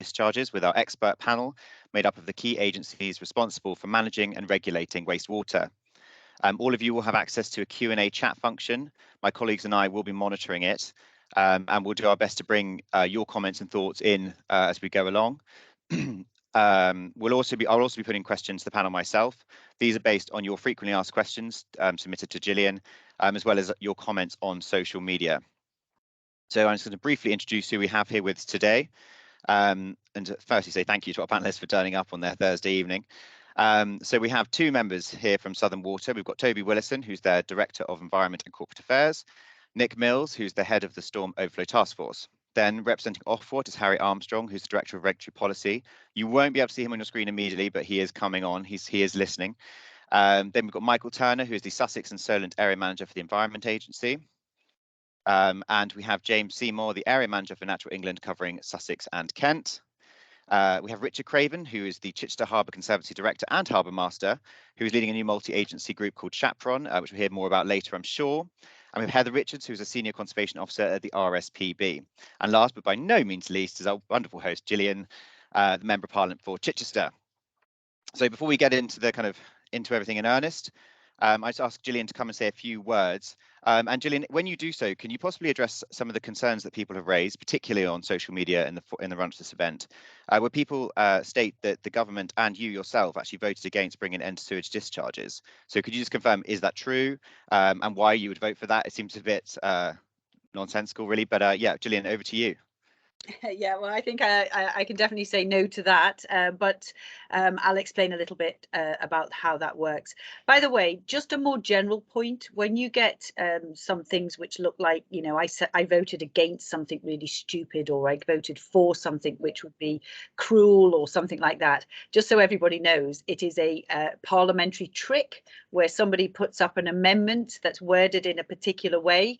Discharges with our expert panel made up of the key agencies responsible for managing and regulating wastewater. All of you will have access to a Q&A chat function. My colleagues and I will be monitoring it, and we'll do our best to bring your comments and thoughts in as we go along. I'll also be putting questions to the panel myself. These are based on your frequently asked questions submitted to Gillian, as well as your comments on social media. So I'm just going to briefly introduce who we have here with us today. And firstly say thank you to our panelists for turning up on their Thursday evening. So we have two members here from Southern Water. We've got Toby Willison, who's their Director of Environment and Corporate Affairs, Nick Mills, who's the head of the Storm Overflow Task Force. Then representing Ofwat is Harry Armstrong, who's the Director of Regulatory Policy. You won't be able to see him on your screen immediately, but he is coming on. He is listening. Then we've got Michael Turner, who is the Sussex and Solent Area Manager for the Environment Agency. And we have James Seymour, the Area Manager for Natural England, covering Sussex and Kent. We have Richard Craven, who is the Chichester Harbour Conservancy Director and Harbour Master, who is leading a new multi-agency group called Chaperon, which we'll hear more about later, I'm sure. And we have Heather Richards, who's a Senior Conservation Officer at the RSPB. And last but by no means least is our wonderful host, Gillian, the Member of Parliament for Chichester. So before we get into everything in earnest, I just asked Gillian to come and say a few words. And Gillian, when you do so, can you possibly address some of the concerns that people have raised, particularly on social media in the run to this event, where people state that the government and you yourself actually voted against bringing an end to sewage discharges? So could you just confirm, is that true, and why you would vote for that? It seems a bit nonsensical, really, but yeah, Gillian, over to you. Yeah, well, I think I can definitely say no to that, but I'll explain a little bit about how that works. By the way, just a more general point, when you get some things which look like, you know, I voted against something really stupid, or I voted for something which would be cruel or something like that, just so everybody knows, it is a parliamentary trick where somebody puts up an amendment that's worded in a particular way,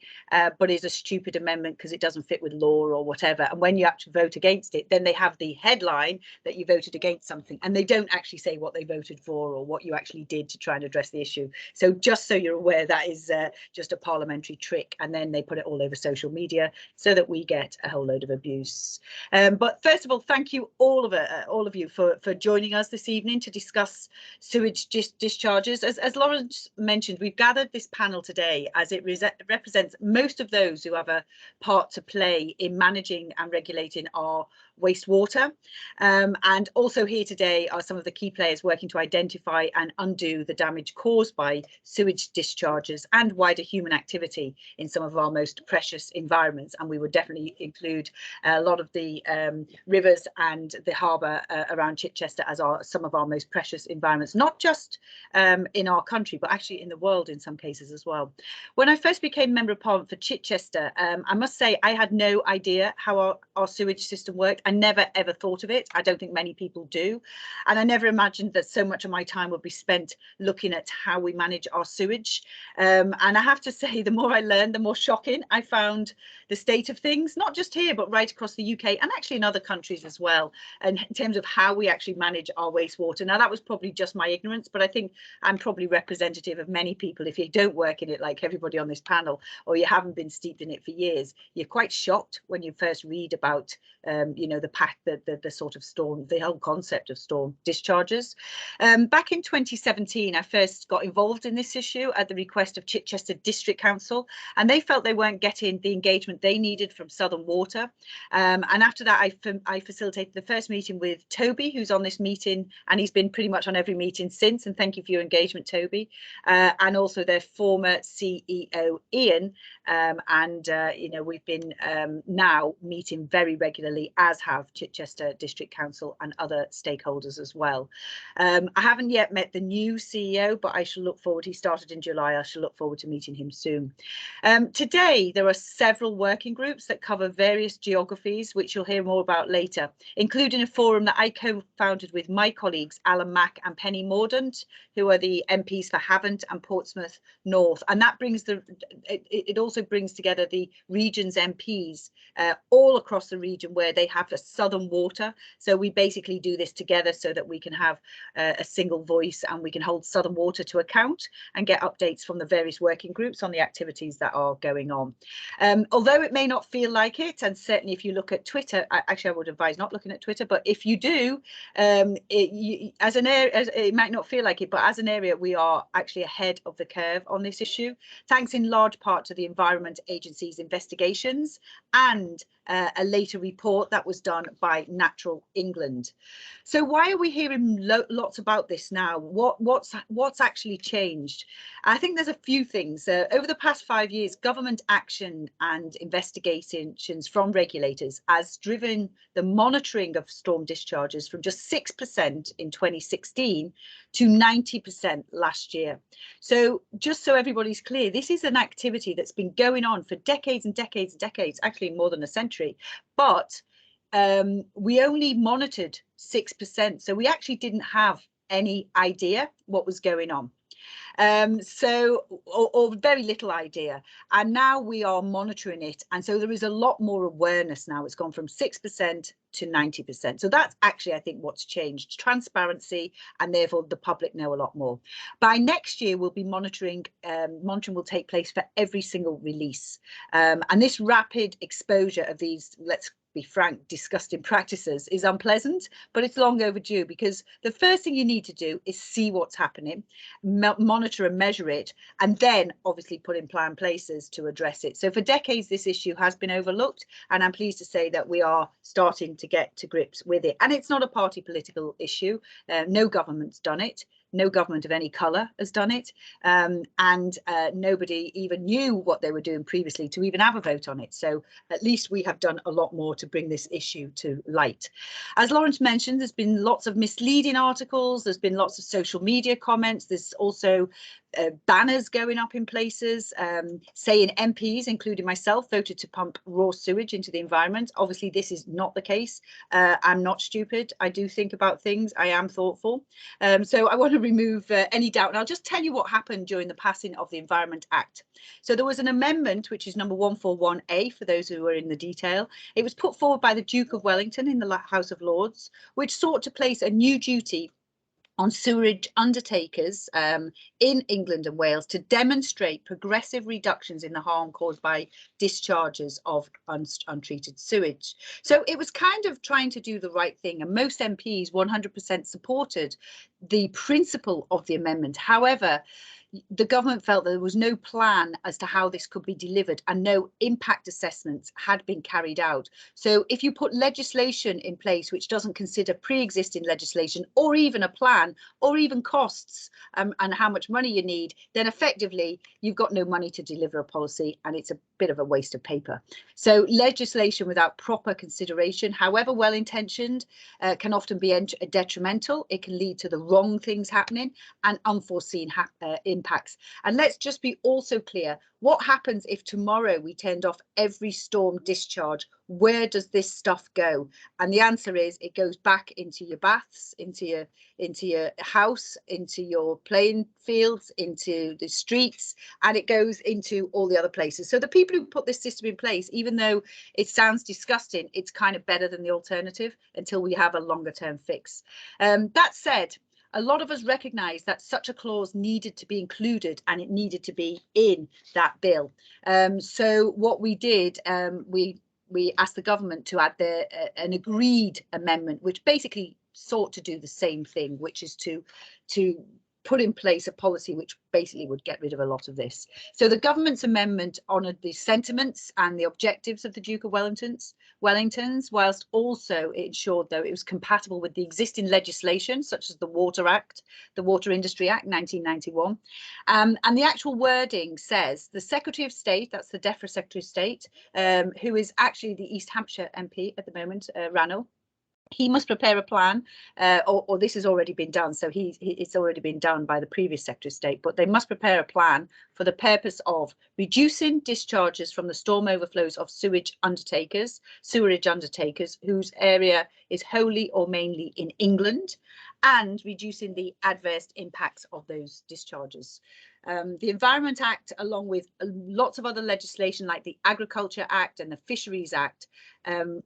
but is a stupid amendment because it doesn't fit with law or whatever. And when you actually vote against it, then they have the headline that you voted against something, and they don't actually say what they voted for or what you actually did to try and address the issue. So just so you're aware, that is just a parliamentary trick, and then they put it all over social media so that we get a whole load of abuse. But first of all, thank you all of you for joining us this evening to discuss sewage discharges. As Lawrence mentioned, we've gathered this panel today as it represents most of those who have a part to play in managing and regulating our wastewater. And also here today are some of the key players working to identify and undo the damage caused by sewage discharges and wider human activity in some of our most precious environments. And we would definitely include a lot of the rivers and the harbour around Chichester as some of our most precious environments, not just in our country, but actually in the world in some cases as well. When I first became Member of Parliament for Chichester, I must say I had no idea how our sewage system worked. I never ever thought of it. I don't think many people do. And I never imagined that so much of my time would be spent looking at how we manage our sewage. And I have to say, the more I learned, the more shocking I found the state of things, not just here, but right across the UK and actually in other countries as well, and in terms of how we actually manage our wastewater. Now, that was probably just my ignorance, but I think I'm probably representative of many people. If you don't work in it like everybody on this panel, or you haven't been steeped in it for years, you're quite shocked when you first read about you know, the sort of storm, the whole concept of storm discharges. Back in 2017, I first got involved in this issue at the request of Chichester District Council, and they felt they weren't getting the engagement they needed from Southern Water. And after that, I facilitated the first meeting with Toby, who's on this meeting, and he's been pretty much on every meeting since. And thank you for your engagement, Toby. And also their former CEO, Ian. You know, we've been now meeting very regularly, as have Chichester District Council and other stakeholders as well. I haven't yet met the new CEO, but I shall look forward. He started in July. I shall look forward to meeting him soon. Today, there are several working groups that cover various geographies, which you'll hear more about later, including a forum that I co-founded with my colleagues, Alan Mack and Penny Mordaunt, who are the MPs for Havant and Portsmouth North. And that brings it also brings together the region's MPs all across across the region where they have the southern water. So we basically do this together so that we can have a single voice and we can hold southern water to account and get updates from the various working groups on the activities that are going on. Although it may not feel like it, and certainly if you look at Twitter, actually I would advise not looking at Twitter, but if you do, it might not feel like it, but as an area we are actually ahead of the curve on this issue, thanks in large part to the Environment Agency's investigations and a later report that was done by Natural England. So why are we hearing lots about this now? What's actually changed? I think there's a few things. Over the past 5 years, government action and investigations from regulators has driven the monitoring of storm discharges from just 6% in 2016 to 90% last year. So just so everybody's clear, this is an activity that's been going on for decades and decades and decades, actually more than a century, but we only monitored 6%. So we actually didn't have any idea what was going on. Or very little idea, and now we are monitoring it, and so there is a lot more awareness now. It's gone from 6% to 90%. So that's actually, I think, what's changed: transparency, and therefore the public know a lot more. By next year, we'll be monitoring. Monitoring will take place for every single release, and this rapid exposure of these, let's be frank, disgusting practices is unpleasant, but it's long overdue, because the first thing you need to do is see what's happening, monitor and measure it, and then obviously put in plan places to address it. So for decades this issue has been overlooked, and I'm pleased to say that we are starting to get to grips with it. And it's not a party political issue. No government's done it. No government of any colour has done it, and nobody even knew what they were doing previously to even have a vote on it. So at least we have done a lot more to bring this issue to light. As Lawrence mentioned, there's been lots of misleading articles, there's been lots of social media comments, there's also banners going up in places saying MPs, including myself, voted to pump raw sewage into the environment. Obviously, this is not the case. I'm not stupid. I do think about things. I am thoughtful. So I want to remove any doubt. And I'll just tell you what happened during the passing of the Environment Act. So there was an amendment, which is number 141A, for those who are in the detail. It was put forward by the Duke of Wellington in the House of Lords, which sought to place a new duty on sewerage undertakers in England and Wales to demonstrate progressive reductions in the harm caused by discharges of untreated sewage. So it was kind of trying to do the right thing, and most MPs 100% supported the principle of the amendment. However, the government felt that there was no plan as to how this could be delivered, and no impact assessments had been carried out. So if you put legislation in place which doesn't consider pre-existing legislation, or even a plan, or even costs and how much money you need, then effectively you've got no money to deliver a policy, and it's a bit of a waste of paper. So legislation without proper consideration, however well intentioned, can often be detrimental. It can lead to the wrong things happening and unforeseen impacts. And let's just be also clear, what happens if tomorrow we turned off every storm discharge? Where does this stuff go? And the answer is, it goes back into your baths, into your house, into your playing fields, into the streets, and it goes into all the other places. So the people who put this system in place, even though it sounds disgusting, it's kind of better than the alternative until we have a longer term fix. That said, a lot of us recognise that such a clause needed to be included, and it needed to be in that bill. So what we did, we asked the government to add an agreed amendment, which basically sought to do the same thing, which is to put in place a policy which basically would get rid of a lot of this. So the government's amendment honoured the sentiments and the objectives of the Duke of Wellington's, whilst also it ensured, though, it was compatible with the existing legislation, such as the Water Act, the Water Industry Act 1991. And the actual wording says the Secretary of State, that's the DEFRA Secretary of State, who is actually the East Hampshire MP at the moment, Ranulph, he must prepare a plan, or this has already been done. So it's already been done by the previous Secretary of State, but they must prepare a plan for the purpose of reducing discharges from the storm overflows of sewerage undertakers whose area is wholly or mainly in England, and reducing the adverse impacts of those discharges. The Environment Act, along with lots of other legislation like the Agriculture Act and the Fisheries Act,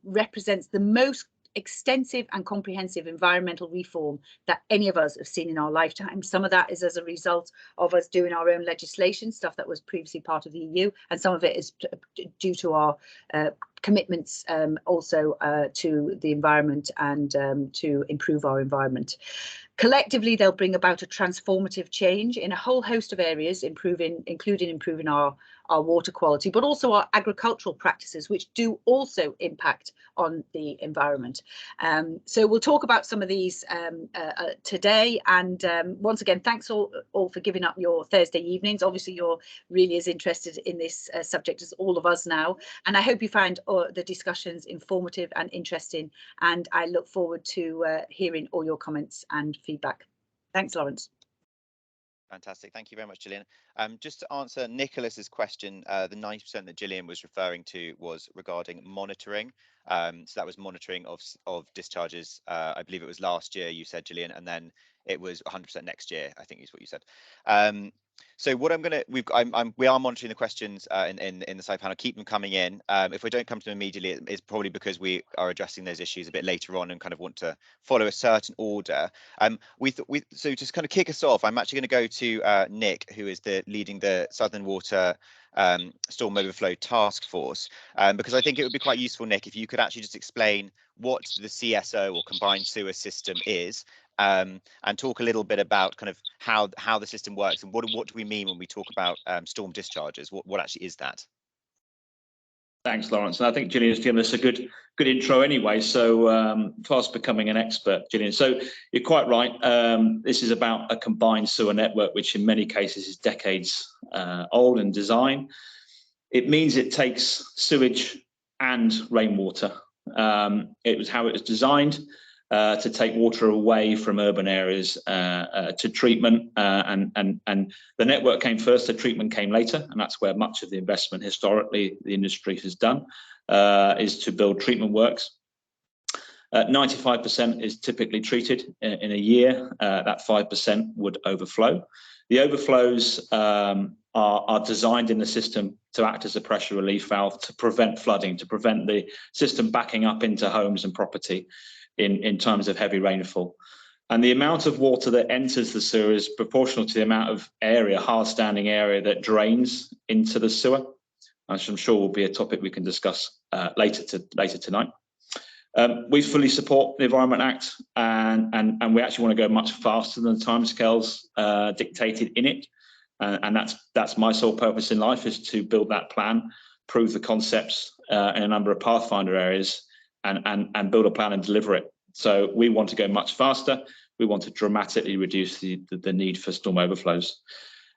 represents the most extensive and comprehensive environmental reform that any of us have seen in our lifetime. Some of that is as a result of us doing our own legislation, stuff that was previously part of the EU, and some of it is due to our commitments also to the environment and to improve our environment. Collectively, they'll bring about a transformative change in a whole host of areas, including improving our water quality, but also our agricultural practices, which do also impact on the environment. So we'll talk about some of these today. And once again, thanks all for giving up your Thursday evenings. Obviously, you're really as interested in this subject as all of us now. And I hope you find the discussions informative and interesting. And I look forward to hearing all your comments and feedback. Thanks, Lawrence. Fantastic. Thank you very much, Gillian. Just to answer Nicholas's question, the 90% that Gillian was referring to was regarding monitoring. So that was monitoring of discharges. I believe it was last year, you said, Gillian, and then it was 100% next year, I think is what you said. So what we are monitoring the questions in the side panel. Keep them coming in. If we don't come to them immediately, it's probably because we are addressing those issues a bit later on and kind of want to follow a certain order. So just kind of kick us off, I'm actually going to go to Nick, who is leading the Southern Water Storm Overflow Task Force, because I think it would be quite useful, Nick, if you could actually just explain what the CSO or combined sewer system is, and talk a little bit about kind of how the system works and what do we mean when we talk about storm discharges. What actually is that? Thanks, Lawrence. And I think Gillian's given us a good intro anyway, so fast becoming an expert, Gillian. So you're quite right. This is about a combined sewer network, which in many cases is decades old in design. It means it takes sewage and rainwater. It was how it was designed to take water away from urban areas to treatment, and the network came first, the treatment came later, and that's where much of the investment historically the industry has done, is to build treatment works. 95% is typically treated in a year. That 5% would overflow. The overflows are designed in the system to act as a pressure relief valve to prevent flooding, to prevent the system backing up into homes and property in times of heavy rainfall. And the amount of water that enters the sewer is proportional to the amount of area, hard standing area, that drains into the sewer, which I'm sure will be a topic we can discuss later tonight. We fully support the Environment Act, and we actually want to go much faster than the timescales dictated in it. And that's my sole purpose in life, is to build that plan, prove the concepts in a number of Pathfinder areas, and build a plan and deliver it. So we want to go much faster. We want to dramatically reduce the need for storm overflows.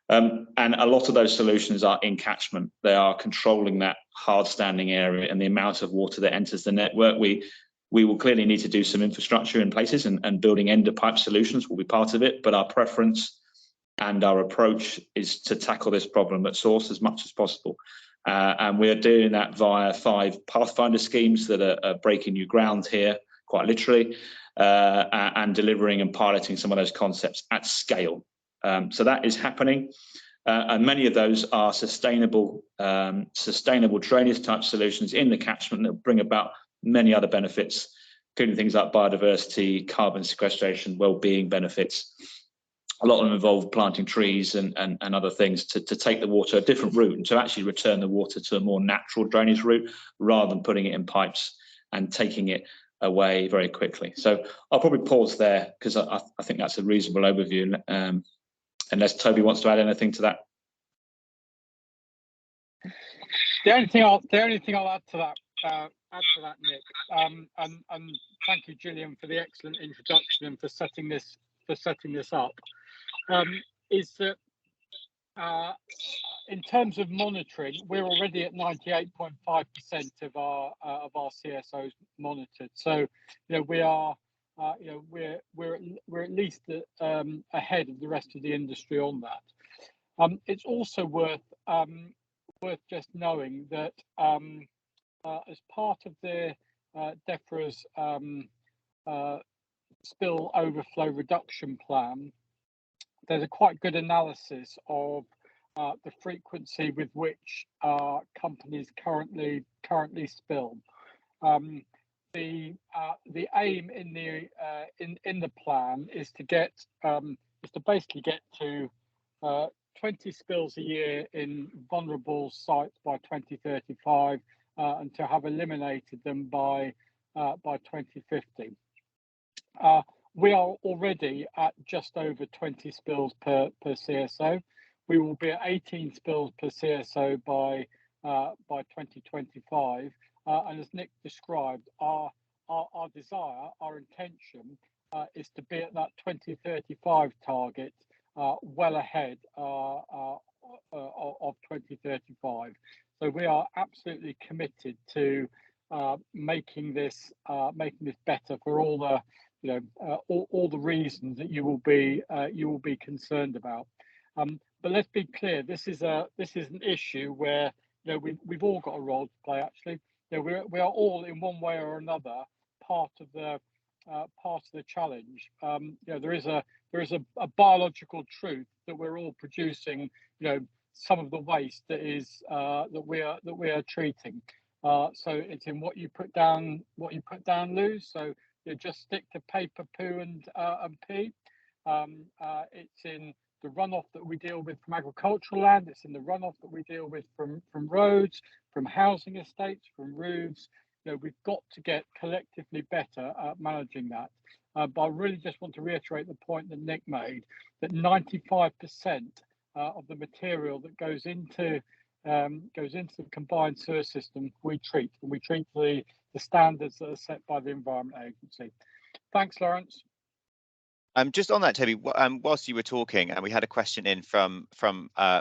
And a lot of those solutions are in catchment. They are controlling that hard standing area and the amount of water that enters the network. We will clearly need to do some infrastructure in places, and building end of pipe solutions will be part of it. But our preference and our approach is to tackle this problem at source as much as possible. And we're doing that via 5 Pathfinder schemes that are breaking new ground here, quite literally, and delivering and piloting some of those concepts at scale. So that is happening. And many of those are sustainable drainage type solutions in the catchment that bring about many other benefits, including things like biodiversity, carbon sequestration, well-being benefits. A lot of them involve planting trees and other things to take the water a different route, and to actually return the water to a more natural drainage route rather than putting it in pipes and taking it away very quickly. So I'll probably pause there, because I think that's a reasonable overview, unless Toby wants to add anything to that. The only thing I'll add to that, Nick, and thank you, Gillian, for the excellent introduction and for setting this up, is that in terms of monitoring, we're already at 98.5% of our CSOs monitored. So we are we're at least ahead of the rest of the industry on that. It's also worth just knowing that as part of the DEFRA's spill overflow reduction plan, there's a quite good analysis of the frequency with which companies currently spill. The aim in the plan is to basically get to 20 spills a year in vulnerable sites by 2035, and to have eliminated them by 2050. We are already at just over 20 spills per CSO. We will be at 18 spills per CSO by 2025. And as Nick described, our desire, our intention is to be at that 2035 target well ahead of 2035. So we are absolutely committed to making this better for all the all the reasons that you will be concerned about. But let's be clear, this is an issue where we've all got a role to play. Actually, we are all in one way or another part of the challenge. There is a biological truth that we're all producing some of the waste that is that we are treating. So it's in what you put down, Lou. So just stick to paper, poo, and pee. It's in the runoff that we deal with from agricultural land. It's in the runoff that we deal with from roads, from housing estates, from roofs. We've got to get collectively better at managing that. But I really just want to reiterate the point that Nick made, that 95% of the material that goes into the combined sewer system we treat, and we treat the standards that are set by the Environment Agency. Thanks, Lawrence. Just on that, Toby, whilst you were talking, and we had a question in from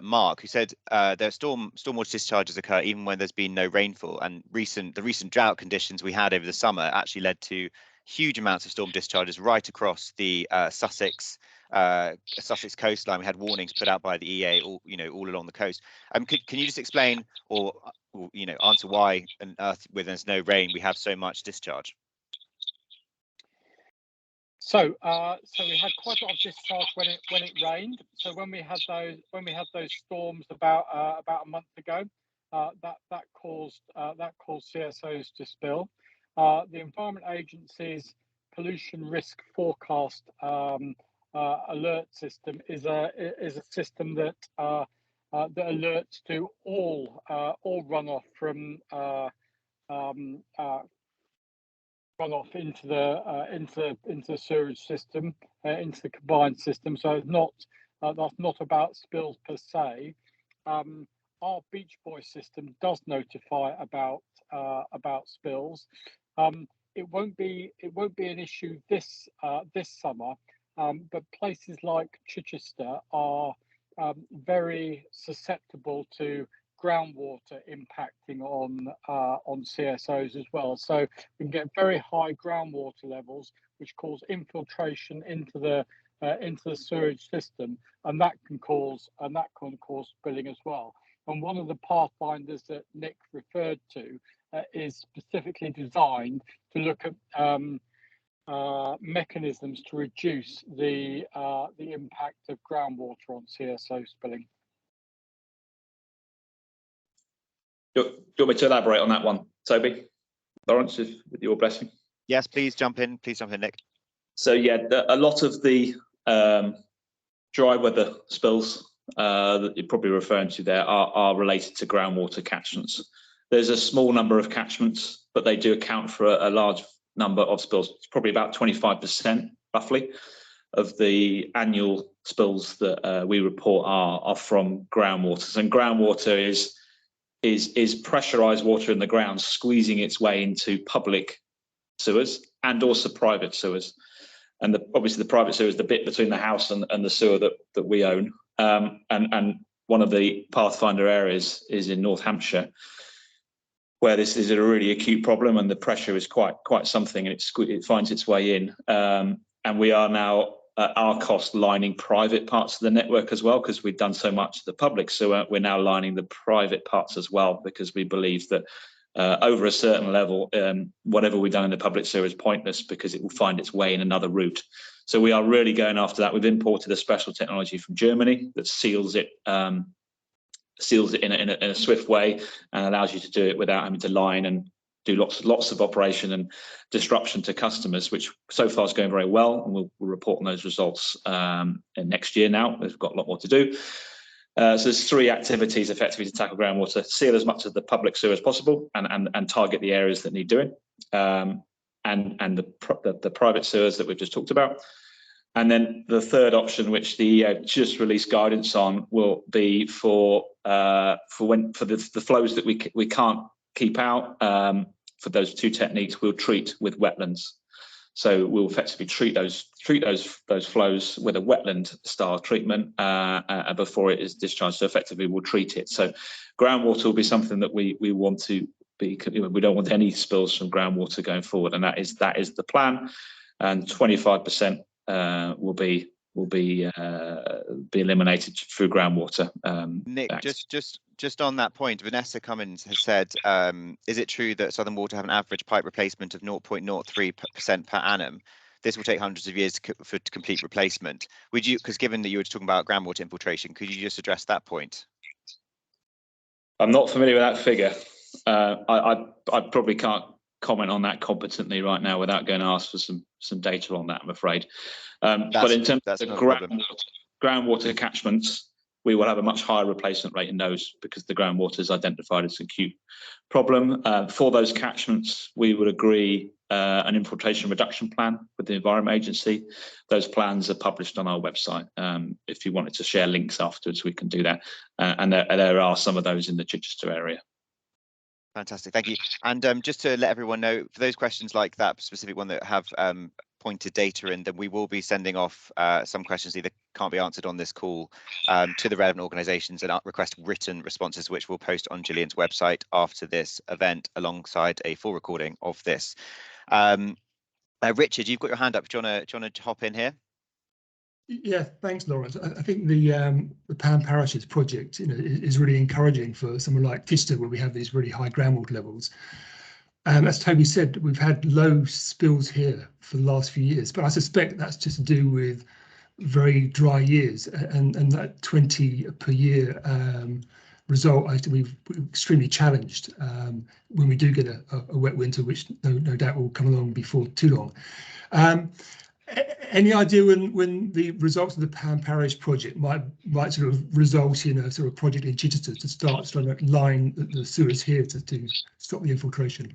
Mark, who said there stormwater discharges occur even when there's been no rainfall, and the recent drought conditions we had over the summer actually led to huge amounts of storm discharges right across the Sussex coastline. We had warnings put out by the EA all along the coast. Can you just explain or answer why on earth, when there's no rain, we have so much discharge? So we had quite a lot of discharge when it rained. So when we had those storms about a month ago, that caused CSOs to spill. The Environment Agency's pollution risk forecast alert system is a system that alerts to all runoff from runoff into the sewage system, into the combined system. So it's that's not about spills per se. Our Beach Boy system does notify about spills. It won't be an issue this summer, but places like Chichester are very susceptible to groundwater impacting on CSOs as well. So we can get very high groundwater levels, which cause infiltration into the sewage system, and that can cause spilling as well. And one of the pathfinders that Nick referred to is specifically designed to look at mechanisms to reduce the impact of groundwater on CSO spilling. Do you want me to elaborate on that one, Toby? Lawrence, with your blessing. Yes, please jump in, Nick. So yeah, a lot of the dry weather spills that you're probably referring to there are related to groundwater catchments. There's a small number of catchments, but they do account for a large number of spills. It's probably about 25% roughly of the annual spills that we report are from groundwater. And groundwater is pressurized water in the ground squeezing its way into public sewers and also private sewers. And obviously the private sewer is the bit between the house and the sewer that we own. And one of the pathfinder areas is in North Hampshire, where this is a really acute problem and the pressure is quite something, and it finds its way in. And we are now at our cost lining private parts of the network as well, because we've done so much of the public sewer. We're now lining the private parts as well, because we believe that over a certain level, whatever we've done in the public sewer is pointless because it will find its way in another route. So we are really going after that. We've imported a special technology from Germany that seals it in a swift way and allows you to do it without having to line and do lots of operation and disruption to customers, which so far is going very well, and we'll report on those results next year. Now we've got a lot more to do. So there's 3 activities effectively to tackle groundwater: seal as much of the public sewer as possible and target the areas that need doing, and the private sewers that we've just talked about. And then the third option, which the just released guidance on, will be for the flows that we can't keep out. For those 2 techniques, we'll treat with wetlands. So we'll effectively treat those flows with a wetland style treatment before it is discharged. So effectively, we'll treat it. So groundwater will be something that we want to be. We don't want any spills from groundwater going forward, and that is the plan. And 25% will be eliminated through groundwater. Nick, just on that point, Vanessa Cummins has said, is it true that Southern Water have an average pipe replacement of 0.03% per annum? This will take hundreds of years for complete replacement. Would you, because given that you were talking about groundwater infiltration, could you just address that point? I'm not familiar with that figure. I probably can't comment on that competently right now without going to ask for some data on that, I'm afraid. But in terms of groundwater catchments, we will have a much higher replacement rate in those because the groundwater is identified as an acute problem. For those catchments, we would agree an infiltration reduction plan with the Environment Agency. Those plans are published on our website. If you wanted to share links afterwards, we can do that. And there are some of those in the Chichester area. Fantastic, thank you. And just to let everyone know, for those questions like that specific one that have pointed data in, then we will be sending off some questions either can't be answered on this call to the relevant organisations and request written responses, which we'll post on Gillian's website after this event alongside a full recording of this. Richard, you've got your hand up. Do you want to hop in here? Yeah, thanks, Lawrence. I think the Pan Parishes project, is really encouraging for someone like Chichester, where we have these really high groundwater levels. As Toby said, we've had low spills here for the last few years, but I suspect that's just to do with very dry years, and that 20 per year result. I think we're extremely challenged when we do get a wet winter, which no doubt will come along before too long. Any idea when the results of the Pan Parish project might sort of result in a sort of project in Chichester to start to line the sewers here to stop the infiltration?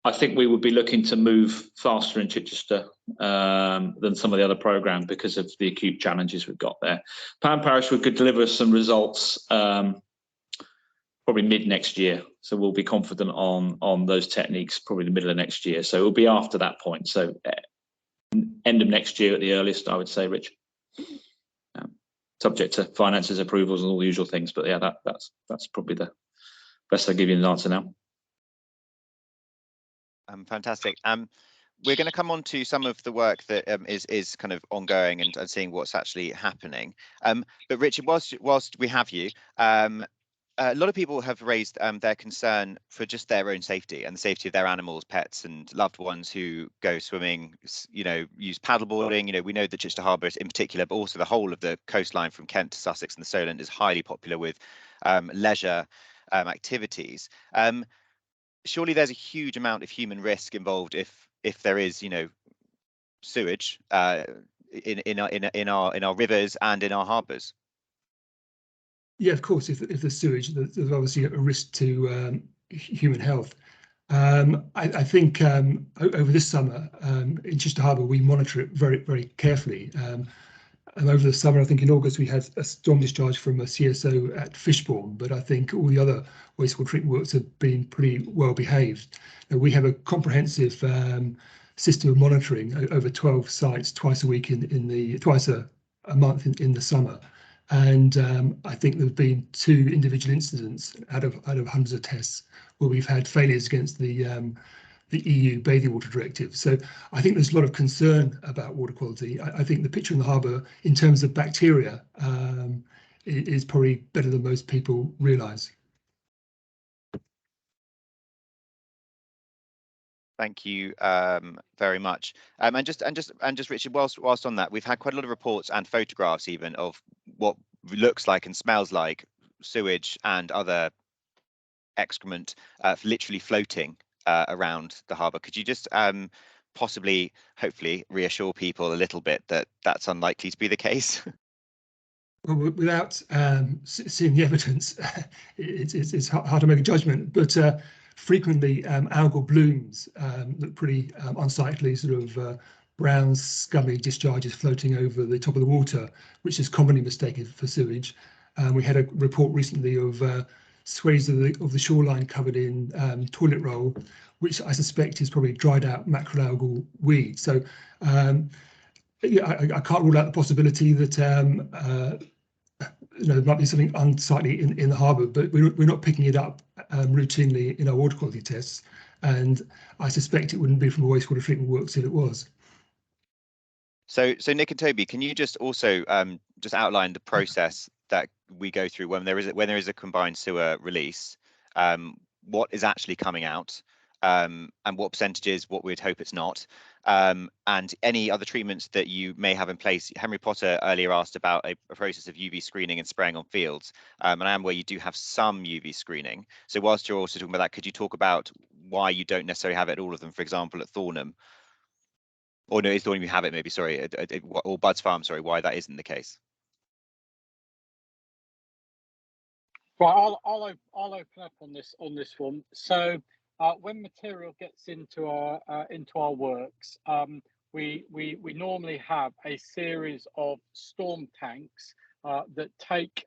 I think we would be looking to move faster in Chichester than some of the other programmes because of the acute challenges we've got there. Pan Parish could deliver some results probably mid next year, so we'll be confident on those techniques probably the middle of next year. So it will be after that point. So end of next year at the earliest, I would say, Rich. Subject to finances, approvals, and all the usual things. But yeah, that's probably the best I give you an answer now. Fantastic. We're going to come on to some of the work that is kind of ongoing and seeing what's actually happening. But Richard, whilst we have you, a lot of people have raised their concern for just their own safety and the safety of their animals, pets, and loved ones who go swimming, use paddleboarding. We know that Chichester Harbour in particular, but also the whole of the coastline from Kent to Sussex and the Solent is highly popular with leisure activities. Surely there's a huge amount of human risk involved if there is, sewage in our rivers and in our harbours. Yeah, of course. If there's sewage, there's obviously a risk to human health. I think over this summer in Chichester Harbour, we monitor it very, very carefully. And over the summer, I think in August, we had a storm discharge from a CSO at Fishbourne, but I think all the other wastewater treatment works have been pretty well behaved. Now, we have a comprehensive system of monitoring over 12 sites twice a week twice a month in the summer. And I think there have been 2 individual incidents out of hundreds of tests where we've had failures against the EU Bathing Water Directive. So I think there's a lot of concern about water quality. I think the picture in the harbour in terms of bacteria is probably better than most people realise. Thank you very much. And just Richard, whilst on that, we've had quite a lot of reports and photographs even of what looks like and smells like sewage and other excrement literally floating around the harbour. Could you just possibly, hopefully, reassure people a little bit that that's unlikely to be the case? Well, without seeing the evidence, it's hard to make a judgment. But frequently, algal blooms look pretty unsightly, sort of brown, scummy discharges floating over the top of the water, which is commonly mistaken for sewage. We had a report recently of swathes of the shoreline covered in toilet roll, which I suspect is probably dried out macroalgal weed. So yeah, I can't rule out the possibility that there might be something unsightly in the harbour, but we're not picking it up routinely in our water quality tests, and I suspect it wouldn't be from a wastewater treatment works if it was. So Nick and Toby, can you just also just outline the process that we go through when there is a combined sewer release, what is actually coming out, and what percentages, what we'd hope it's not, and any other treatments that you may have in place. Henry Potter earlier asked about a process of UV screening and spraying on fields, and I am where you do have some UV screening. So whilst you're also talking about that, could you talk about why you don't necessarily have it at all of them, for example, at Thornham? Or no, it's Thornham you have it, maybe, sorry, or Bud's Farm, sorry, why that isn't the case. Right, I'll open up on this one. So when material gets into our works, we normally have a series of storm tanks that take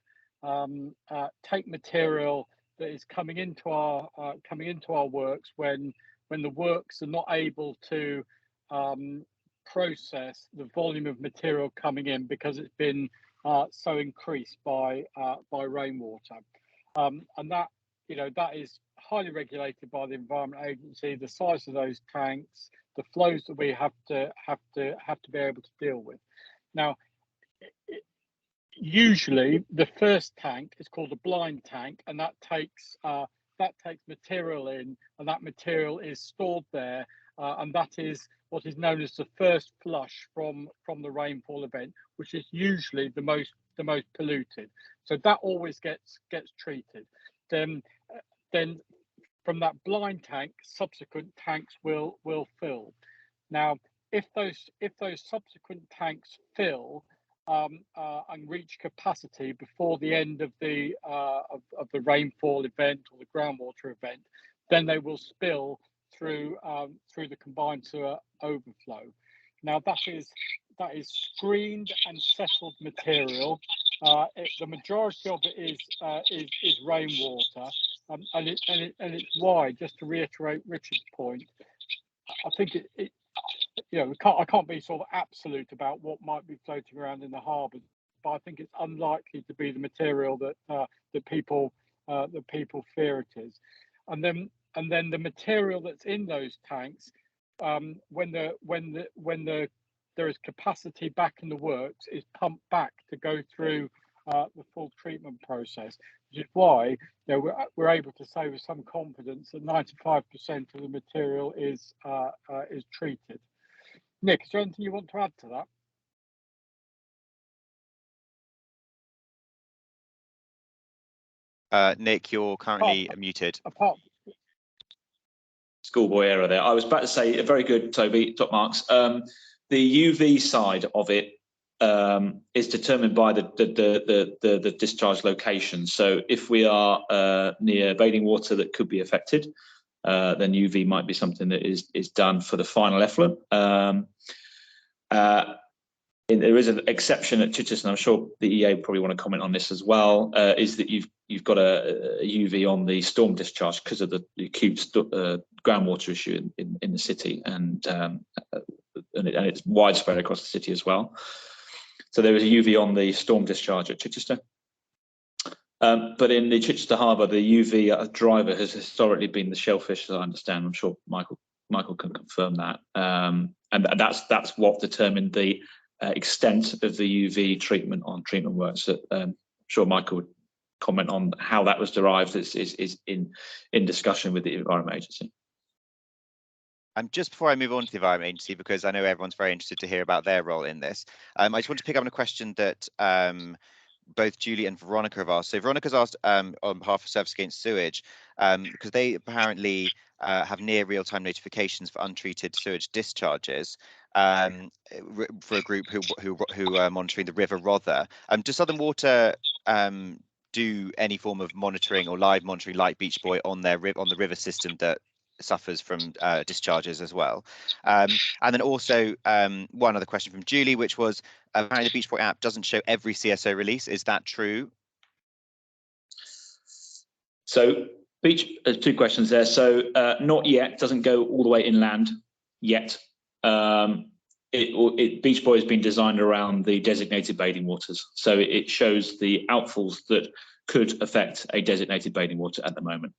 material that is coming into our works when the works are not able to process the volume of material coming in because it's been so increased by rainwater, and that is highly regulated by the Environment Agency. The size of those tanks, the flows that we have to be able to deal with. Now, usually the first tank is called a blind tank, and that takes material in, and that material is stored there, and that is what is known as the first flush from the rainfall event, which is usually the most polluted. So that always gets treated. Then from that blind tank, subsequent tanks will fill. Now, if those subsequent tanks fill and reach capacity before the end of the rainfall event or the groundwater event, then they will spill through the combined sewer overflow. Now that is screened and settled material. The majority of it is rainwater, and it's why, just to reiterate Richard's point, I think I can't be sort of absolute about what might be floating around in the harbour, but I think it's unlikely to be the material that people fear it is. And then the material that's in those tanks, when there is capacity back in the works, is pumped back to go through the full treatment process, which is why we're able to say with some confidence that 95% of the material is treated. Nick, is there anything you want to add to that? Nick, you're currently muted. Schoolboy error there. I was about to say, very good, Toby, top marks. The UV side of it is determined by the discharge location. So if we are near bathing water that could be affected, then UV might be something that is done for the final effluent. There is an exception at Chichester, and I'm sure the EA probably want to comment on this as well, is that you've got a UV on the storm discharge because of the acute groundwater issue in the city, and it's widespread across the city as well. So there is a UV on the storm discharge at Chichester. But in the Chichester Harbour, the UV driver has historically been the shellfish, as I understand. I'm sure Michael can confirm that. And that's what determined the extent of the UV treatment on treatment works. So, I'm sure Michael would comment on how that was derived. Is in discussion with the Environment Agency. Just before I move on to the Environment Agency, because I know everyone's very interested to hear about their role in this, I just want to pick up on a question that both Julie and Veronica have asked. So Veronica's asked on behalf of Service Against Sewage, because they apparently have near real-time notifications for untreated sewage discharges for a group who are monitoring the River Rother. Does Southern Water do any form of monitoring or live monitoring like Beach Boy on the river system that suffers from discharges as well? And then also one other question from Julie, which was apparently the Beach Boy app doesn't show every CSO release. Is that true? So two questions there. So not yet, doesn't go all the way inland yet. Beach Boy has been designed around the designated bathing waters. So it shows the outfalls that could affect a designated bathing water at the moment.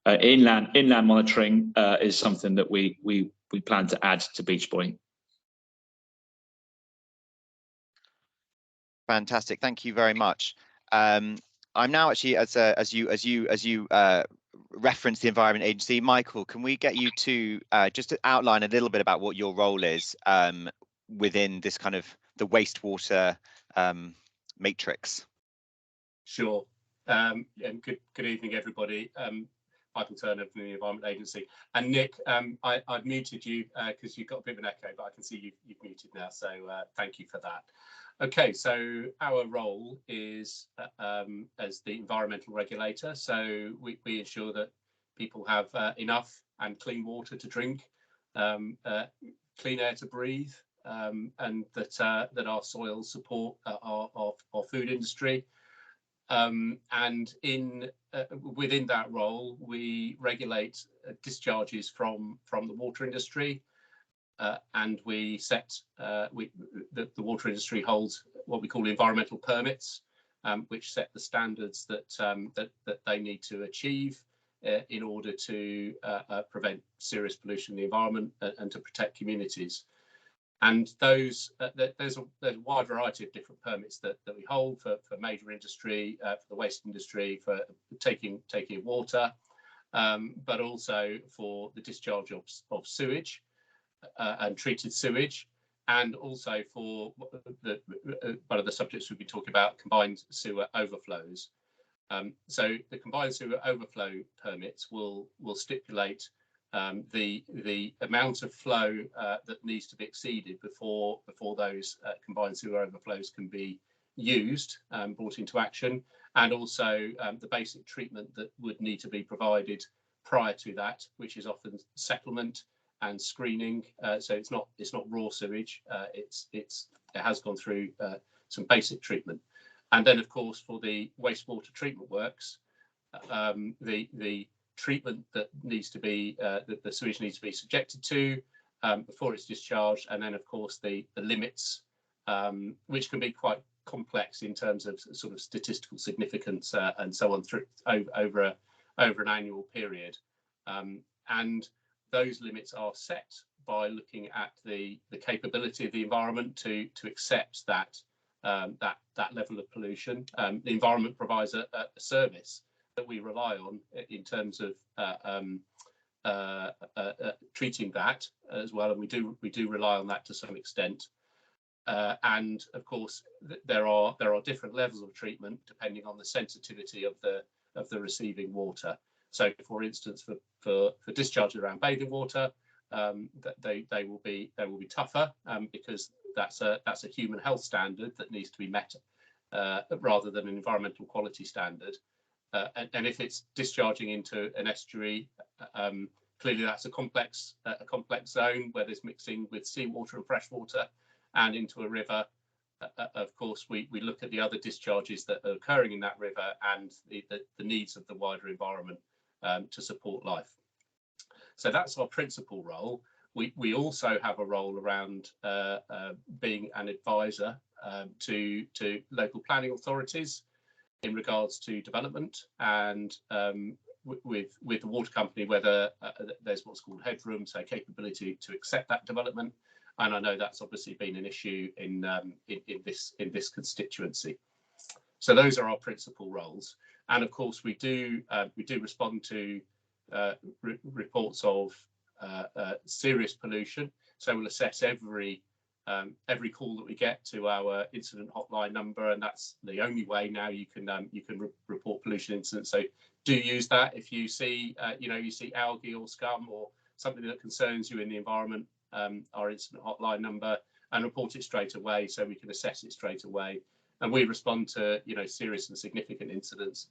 Inland monitoring is something that we plan to add to Beach Boy. Fantastic, thank you very much. I'm now actually, as you reference the Environment Agency, Michael, can we get you to just to outline a little bit about what your role is within this kind of the wastewater matrix? Sure. And good evening, everybody. Michael Turner from the Environment Agency. And Nick, I've muted you because you've got a bit of an echo, but I can see you've muted now. So thank you for that. Okay, so our role is as the environmental regulator. So we ensure that people have enough and clean water to drink, clean air to breathe, and that our soils support our food industry. And within that role, we regulate discharges from the water industry, and we set the water industry holds what we call environmental permits, which set the standards that they need to achieve in order to prevent serious pollution in the environment and to protect communities. And there's a wide variety of different permits that we hold for major industry, for the waste industry, for taking water, but also for the discharge of sewage and treated sewage, and also for one of the subjects we've been talking about, combined sewer overflows. So the combined sewer overflow permits will stipulate the amount of flow that needs to be exceeded before those combined sewer overflows can be used, brought into action, and also the basic treatment that would need to be provided prior to that, which is often settlement and screening. So it's not raw sewage. It has gone through some basic treatment, and then of course for the wastewater treatment works, the treatment that needs to be that the sewage needs to be subjected to before it's discharged, and then of course the limits, which can be quite complex in terms of sort of statistical significance and so on through over an annual period, and those limits are set by looking at the capability of the environment to accept that level of pollution. The environment provides a service that we rely on in terms of treating that as well, and we do rely on that to some extent. And of course, there are different levels of treatment depending on the sensitivity of the receiving water. So, for instance, for discharge around bathing water, they will be tougher because that's a human health standard that needs to be met rather than an environmental quality standard. And if it's discharging into an estuary, clearly that's a complex zone where there's mixing with seawater and freshwater, and into a river. Of course, we look at the other discharges that are occurring in that river and the needs of the wider environment to support life. So that's our principal role. We also have a role around being an advisor to local planning authorities in regards to development, and with the water company, whether there's what's called headroom, so capability to accept that development. And I know that's obviously been an issue in this constituency. So those are our principal roles. And of course, we do respond to reports of serious pollution. So we'll assess every call that we get to our incident hotline number, and that's the only way now you can report pollution incidents. So do use that if you see you see algae or scum or something that concerns you in the environment. Our incident hotline number, and report it straight away so we can assess it straight away. And we respond to serious and significant incidents.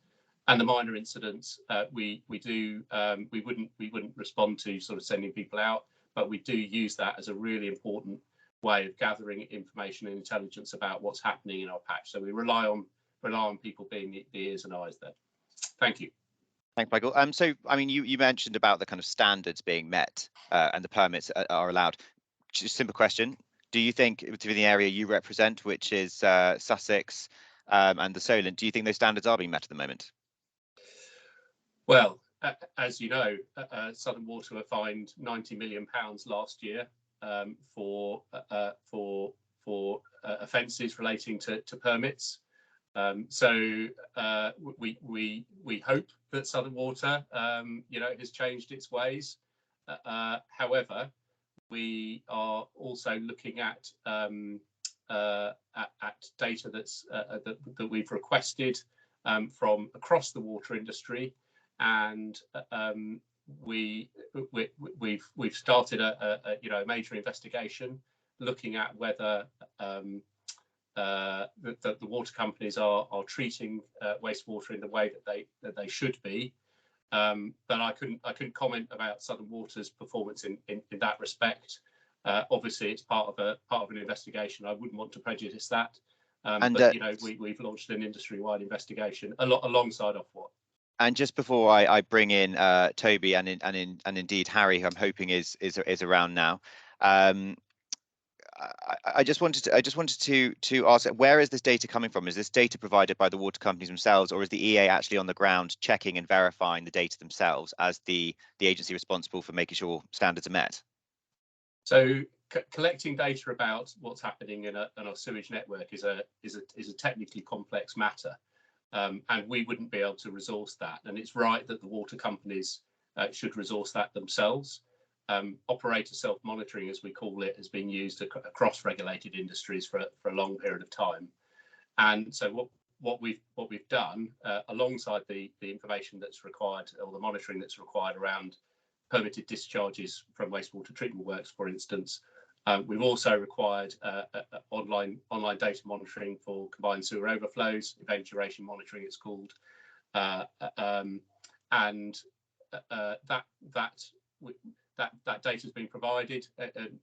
And the minor incidents, we wouldn't respond to sort of sending people out, but we do use that as a really important way of gathering information and intelligence about what's happening in our patch. So we rely on people being the ears and eyes there. Thank you. Thanks, Michael. So, I mean, you mentioned about the kind of standards being met and the permits are allowed. Just a simple question. Do you think, within the area you represent, which is Sussex and the Solent, do you think those standards are being met at the moment? Well, as you know, Southern Water were fined £90 million last year for offences relating to permits. So we hope that Southern Water, has changed its ways. However, we are also looking at data that's that we've requested from across the water industry, and we've started a major investigation looking at whether the water companies are treating wastewater in the way that they should be. But I couldn't comment about Southern Water's performance in that respect. Obviously, it's part of an investigation. I wouldn't want to prejudice that. But we've launched an industry-wide investigation alongside Ofwat. And just before I bring in Toby and indeed Harry, who I'm hoping is around now, I just wanted to ask, where is this data coming from? Is this data provided by the water companies themselves, or is the EA actually on the ground checking and verifying the data themselves as the agency responsible for making sure standards are met? So collecting data about what's happening in our sewage network is a technically complex matter, and we wouldn't be able to resource that. And it's right that the water companies should resource that themselves. Operator self-monitoring, as we call it, has been used across regulated industries for a long period of time. And so what we've done, alongside the information that's required, or the monitoring that's required around permitted discharges from wastewater treatment works, for instance, we've also required online data monitoring for combined sewer overflows, event duration monitoring it's called, and that data has been provided,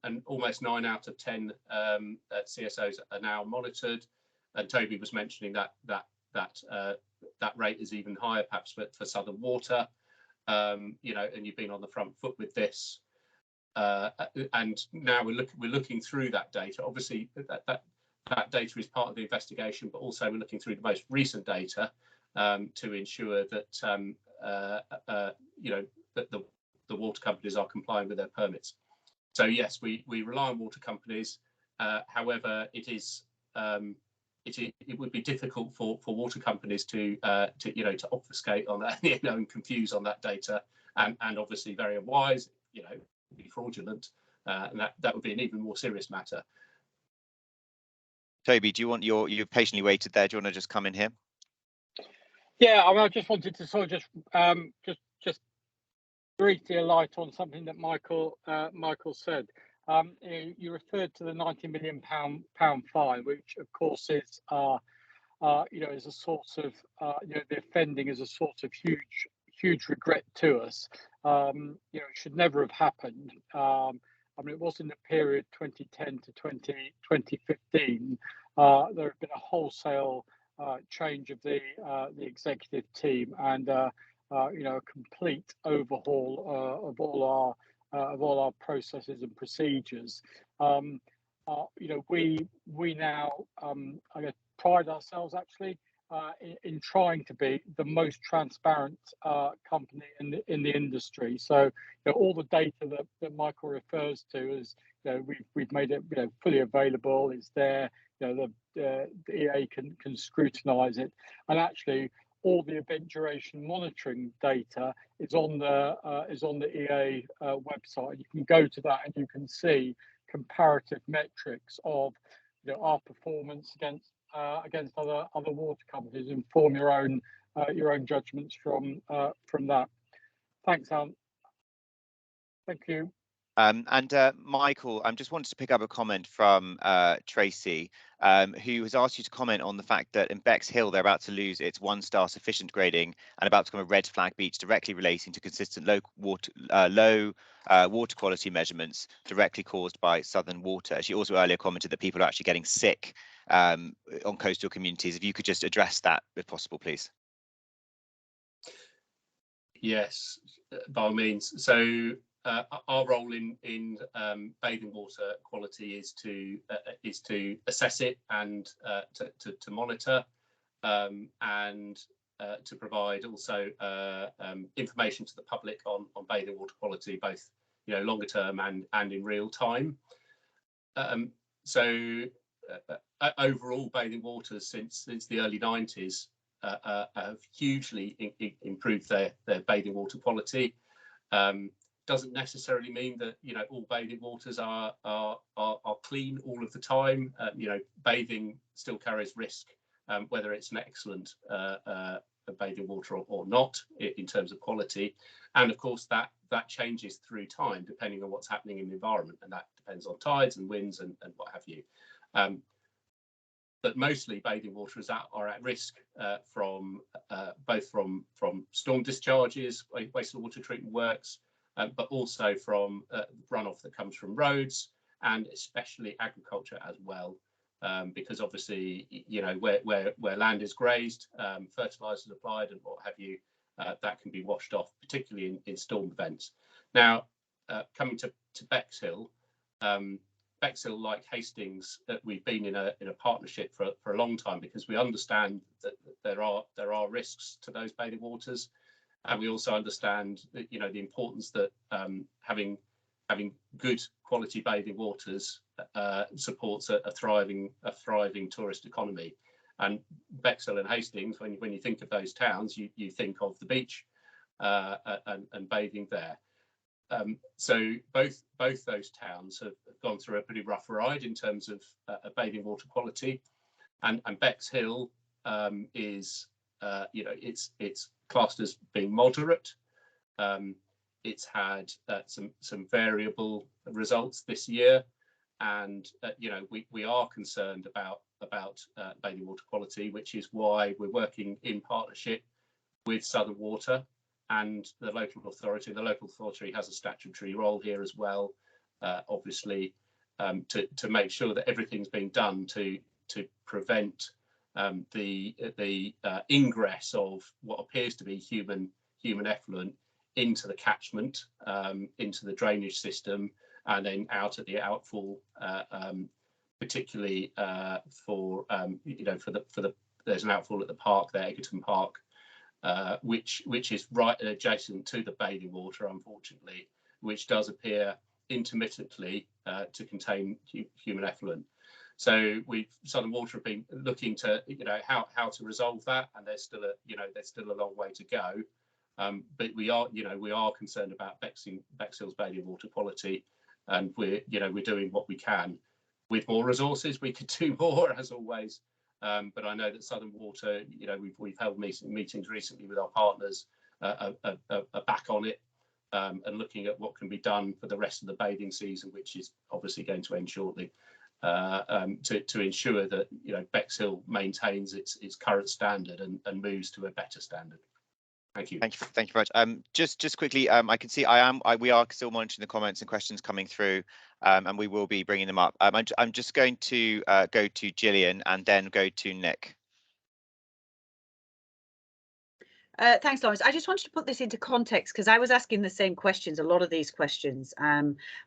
and almost 9 out of 10 CSOs are now monitored. And Toby was mentioning that rate is even higher, perhaps for Southern Water. And you've been on the front foot with this. And now we're looking through that data. Obviously, that data is part of the investigation, but also we're looking through the most recent data to ensure that that the water companies are complying with their permits. So yes, we rely on water companies. However, it would be difficult for water companies to obfuscate on that, and confuse on that data, and obviously very unwise, be fraudulent, and that would be an even more serious matter. Toby, do you want you've patiently waited there? Do you want to just come in here? Yeah, I mean, I just wanted to sort of just briefly a light on something that Michael said. You referred to the £90 million fine, which of course is is a sort of the offending is a sort of huge regret to us. It should never have happened. I mean, it was in the period 2010 to 2015. There had been a wholesale change of the executive team, and a complete overhaul of all our processes and procedures. We now pride ourselves actually in trying to be the most transparent company in the industry. So all the data that Michael refers to is we've made it fully available. It's there. The EA can scrutinise it, and actually all the event duration monitoring data is on the EA website. You can go to that and you can see comparative metrics of our performance against other water companies, and form your own judgments from that. Thanks, Alan. Thank you. Michael, I just wanted to pick up a comment from Tracy, who has asked you to comment on the fact that in Bexhill they're about to lose its 1-star sufficient grading and about to become a red flag beach, directly relating to consistent low water quality measurements directly caused by Southern Water. She also earlier commented that people are actually getting sick on coastal communities. If you could just address that, if possible, please. Yes, by all means. So our role in bathing water quality is to assess it and to monitor and to provide also information to the public on bathing water quality, both longer term and in real time. Overall, bathing waters since the early 90s have hugely improved their bathing water quality. Doesn't necessarily mean that all bathing waters are clean all of the time. Bathing still carries risk, whether it's an excellent bathing water or not in terms of quality. And of course that changes through time depending on what's happening in the environment, and that depends on tides and winds and what have you. But mostly bathing waters are at risk from both from storm discharges, wastewater treatment works, but also from runoff that comes from roads, and especially agriculture as well, because obviously where land is grazed, fertilizers applied and what have you, that can be washed off, particularly in storm events. Now, coming to Bexhill. Bexhill, like Hastings, that we've been in a partnership for a long time, because we understand that there are risks to those bathing waters, and we also understand that the importance that having good quality bathing waters supports a thriving tourist economy. And Bexhill and Hastings, when you think of those towns, you think of the beach and bathing there. So both those towns have gone through a pretty rough ride in terms of bathing water quality, and Bexhill is it's classed as being moderate. It's had some variable results this year, and we are concerned about bathing water quality, which is why we're working in partnership with Southern Water and the local authority. The local authority has a statutory role here as well, obviously, to make sure that everything's being done to prevent the ingress of what appears to be human effluent into the catchment, into the drainage system, and then out at the outfall, particularly there's an outfall at the park there, Egerton Park, which is right adjacent to the bathing water, unfortunately, which does appear intermittently to contain human effluent. So Southern Water have been looking to how to resolve that, and there's still a long way to go. But we are concerned about Bexhill's bathing water quality, and we're doing what we can. With more resources, we could do more, as always. But I know that Southern Water, we've held meetings recently with our partners, are back on it, and looking at what can be done for the rest of the bathing season, which is obviously going to end shortly, to ensure that Bexhill maintains its current standard and moves to a better standard. Thank you. Thank you very much. Just quickly, I can see we are still monitoring the comments and questions coming through, and we will be bringing them up. I'm just going to go to Gillian and then go to Nick. Thanks, Lawrence. I just wanted to put this into context, because I was asking the same questions, a lot of these questions,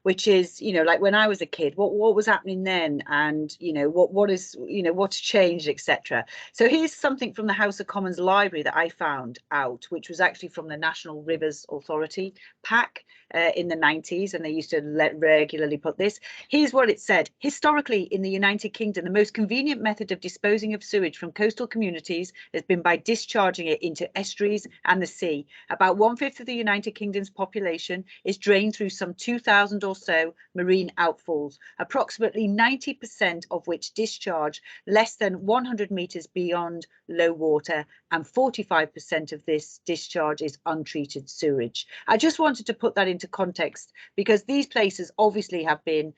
which is, like when I was a kid, what was happening then, and what's changed, etc. So here's something from the House of Commons library that I found out, which was actually from the National Rivers Authority pack. in the 90s, and they used to regularly put this. Here's what it said. Historically, in the United Kingdom, the most convenient method of disposing of sewage from coastal communities has been by discharging it into estuaries and the sea. About 1/5 of the United Kingdom's population is drained through some 2,000 or so marine outfalls, approximately 90% of which discharge less than 100 metres beyond low water, and 45% of this discharge is untreated sewage. I just wanted to put that into context, because these places obviously have been,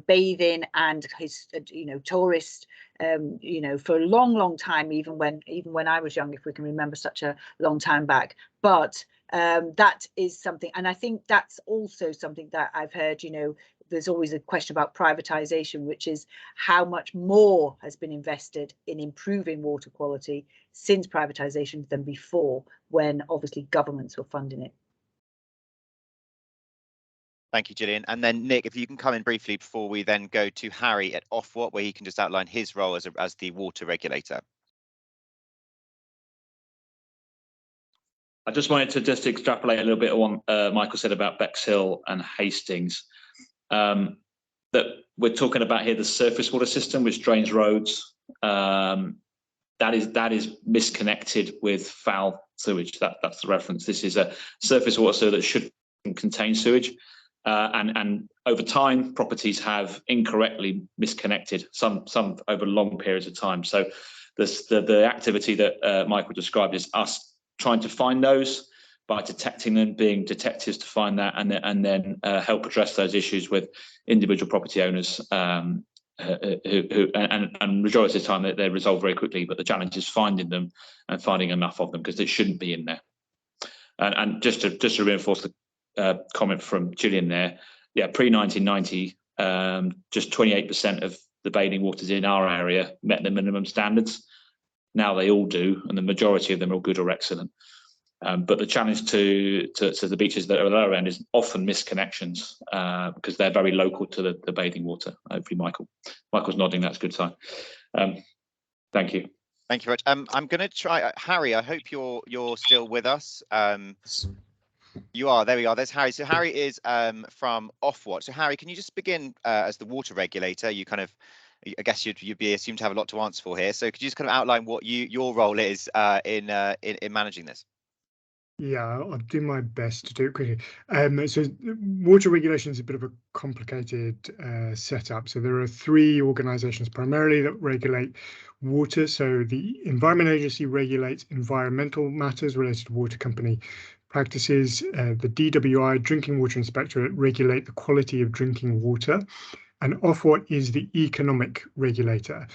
bathing and tourist, for a long time, even when I was young, if we can remember such a long time back. But that is something, and I think that's also something that I've heard, there's always a question about privatisation, which is how much more has been invested in improving water quality since privatisation than before, when obviously governments were funding it. Thank you, Gillian. And then Nick, if you can come in briefly before we then go to Harry at Ofwat, where he can just outline his role as the water regulator. I just wanted to just extrapolate a little bit on what Michael said about Bexhill and Hastings. That we're talking about here, the surface water system, which drains roads. That is misconnected with foul sewage. That's the reference. This is a surface water so that should contain sewage. And over time, properties have incorrectly misconnected, some over long periods of time. So the activity that Michael described is us trying to find those by detecting them, being detectives to find that, and then help address those issues with individual property owners, who majority of the time they resolve very quickly. But the challenge is finding them and finding enough of them, because they shouldn't be in there. And just to reinforce the comment from Gillian there, yeah, pre-1990, just 28% of the bathing waters in our area met the minimum standards. Now they all do, and the majority of them are good or excellent. But the challenge to the beaches that are lower end is often misconnections, because they're very local to the bathing water. Hopefully, Michael's nodding. That's a good sign. Thank you. Thank you very much. I'm going to try Harry. I hope you're still with us. You are. There we are. There's Harry. So Harry is from Ofwat. So Harry, can you just begin as the water regulator? You kind of, I guess you'd be assumed to have a lot to answer for here. So could you just kind of outline what your role is in managing this? Yeah, I'll do my best to do it quickly. So water regulation is a bit of a complicated setup. So there are 3 organisations primarily that regulate water. So the Environment Agency regulates environmental matters related to water company practices. The DWI, Drinking Water Inspectorate, regulate the quality of drinking water. And Ofwat is the economic regulator.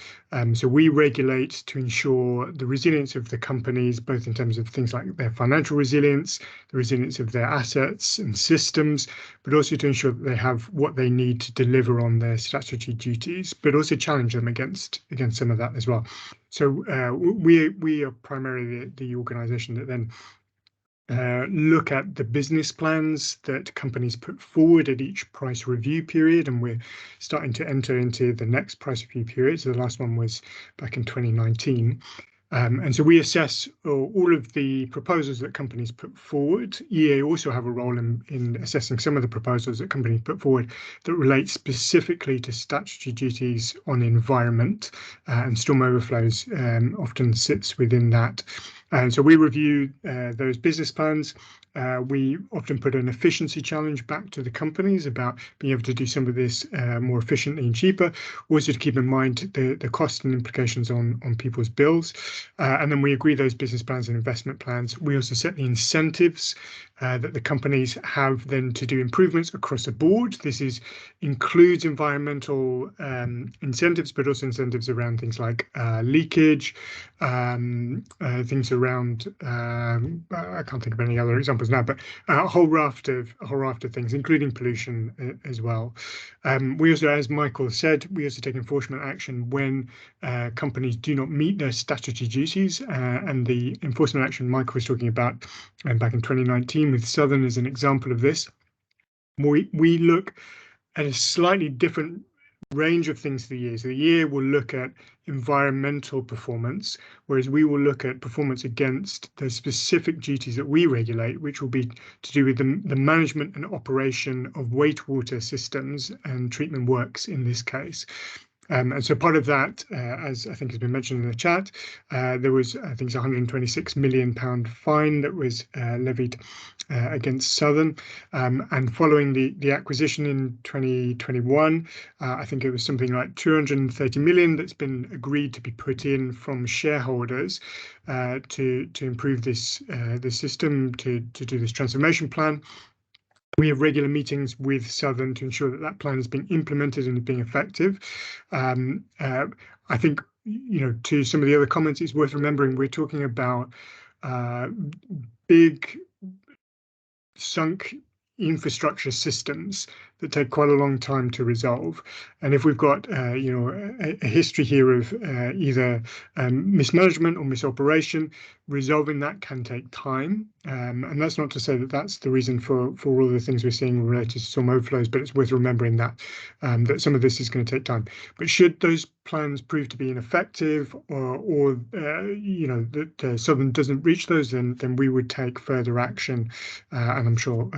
So we regulate to ensure the resilience of the companies, both in terms of things like their financial resilience, the resilience of their assets and systems, but also to ensure that they have what they need to deliver on their statutory duties, but also challenge them against some of that as well. So we are primarily the organisation that then look at the business plans that companies put forward at each price review period, and we're starting to enter into the next price review period. So the last one was back in 2019. And so we assess all of the proposals that companies put forward. EA also have a role in assessing some of the proposals that companies put forward that relate specifically to statutory duties on environment, and storm overflows often sits within that. So we review those business plans. We often put an efficiency challenge back to the companies about being able to do some of this more efficiently and cheaper, also to keep in mind the cost and implications on people's bills. And then we agree those business plans and investment plans. We also set the incentives that the companies have then to do improvements across the board. This includes environmental incentives, but also incentives around things like leakage, things around, I can't think of any other examples now, but a whole raft of things, including pollution as well. We also, as Michael said, we also take enforcement action when companies do not meet their statutory duties, and the enforcement action Michael was talking about back in 2019 with Southern is an example of this. We look at a slightly different range of things for the year. So the year will look at environmental performance, whereas we will look at performance against the specific duties that we regulate, which will be to do with the management and operation of wastewater systems and treatment works in this case. And so part of that, as I think has been mentioned in the chat, there was, I think, a £126 million fine that was levied against Southern. And following the acquisition in 2021, I think it was something like 230 million that's been agreed to be put in from shareholders to improve this the system, to do this transformation plan. We have regular meetings with Southern to ensure that that plan is being implemented and is being effective. I think, you know, to some of the other comments, it's worth remembering we're talking about big sunk infrastructure systems that take quite a long time to resolve. And if we've got, you know, a history here of either mismanagement or misoperation, resolving that can take time. And that's not to say that that's the reason for all the things we're seeing related to storm overflows, but it's worth remembering that that some of this is going to take time. But should those plans prove to be ineffective, or you know, that Southern doesn't reach those, then we would take further action, and I'm sure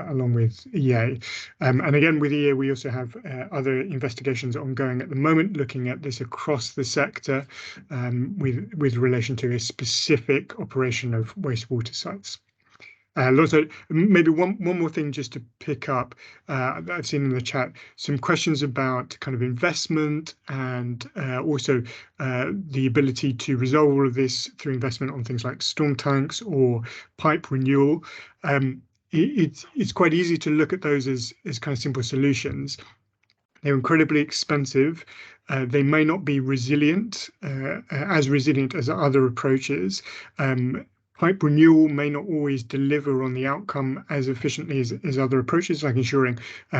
along with EA. And again, with EA, we also have other investigations ongoing at the moment, looking at this across the sector with relation to a specific operation of wastewater sites. Also, maybe one more thing just to pick up that I've seen in the chat, some questions about kind of investment and also the ability to resolve all of this through investment on things like storm tanks or pipe renewal. It's quite easy to look at those as kind of simple solutions. They're incredibly expensive. They may not be resilient, as resilient as other approaches. Pipe renewal may not always deliver on the outcome as efficiently as other approaches, like ensuring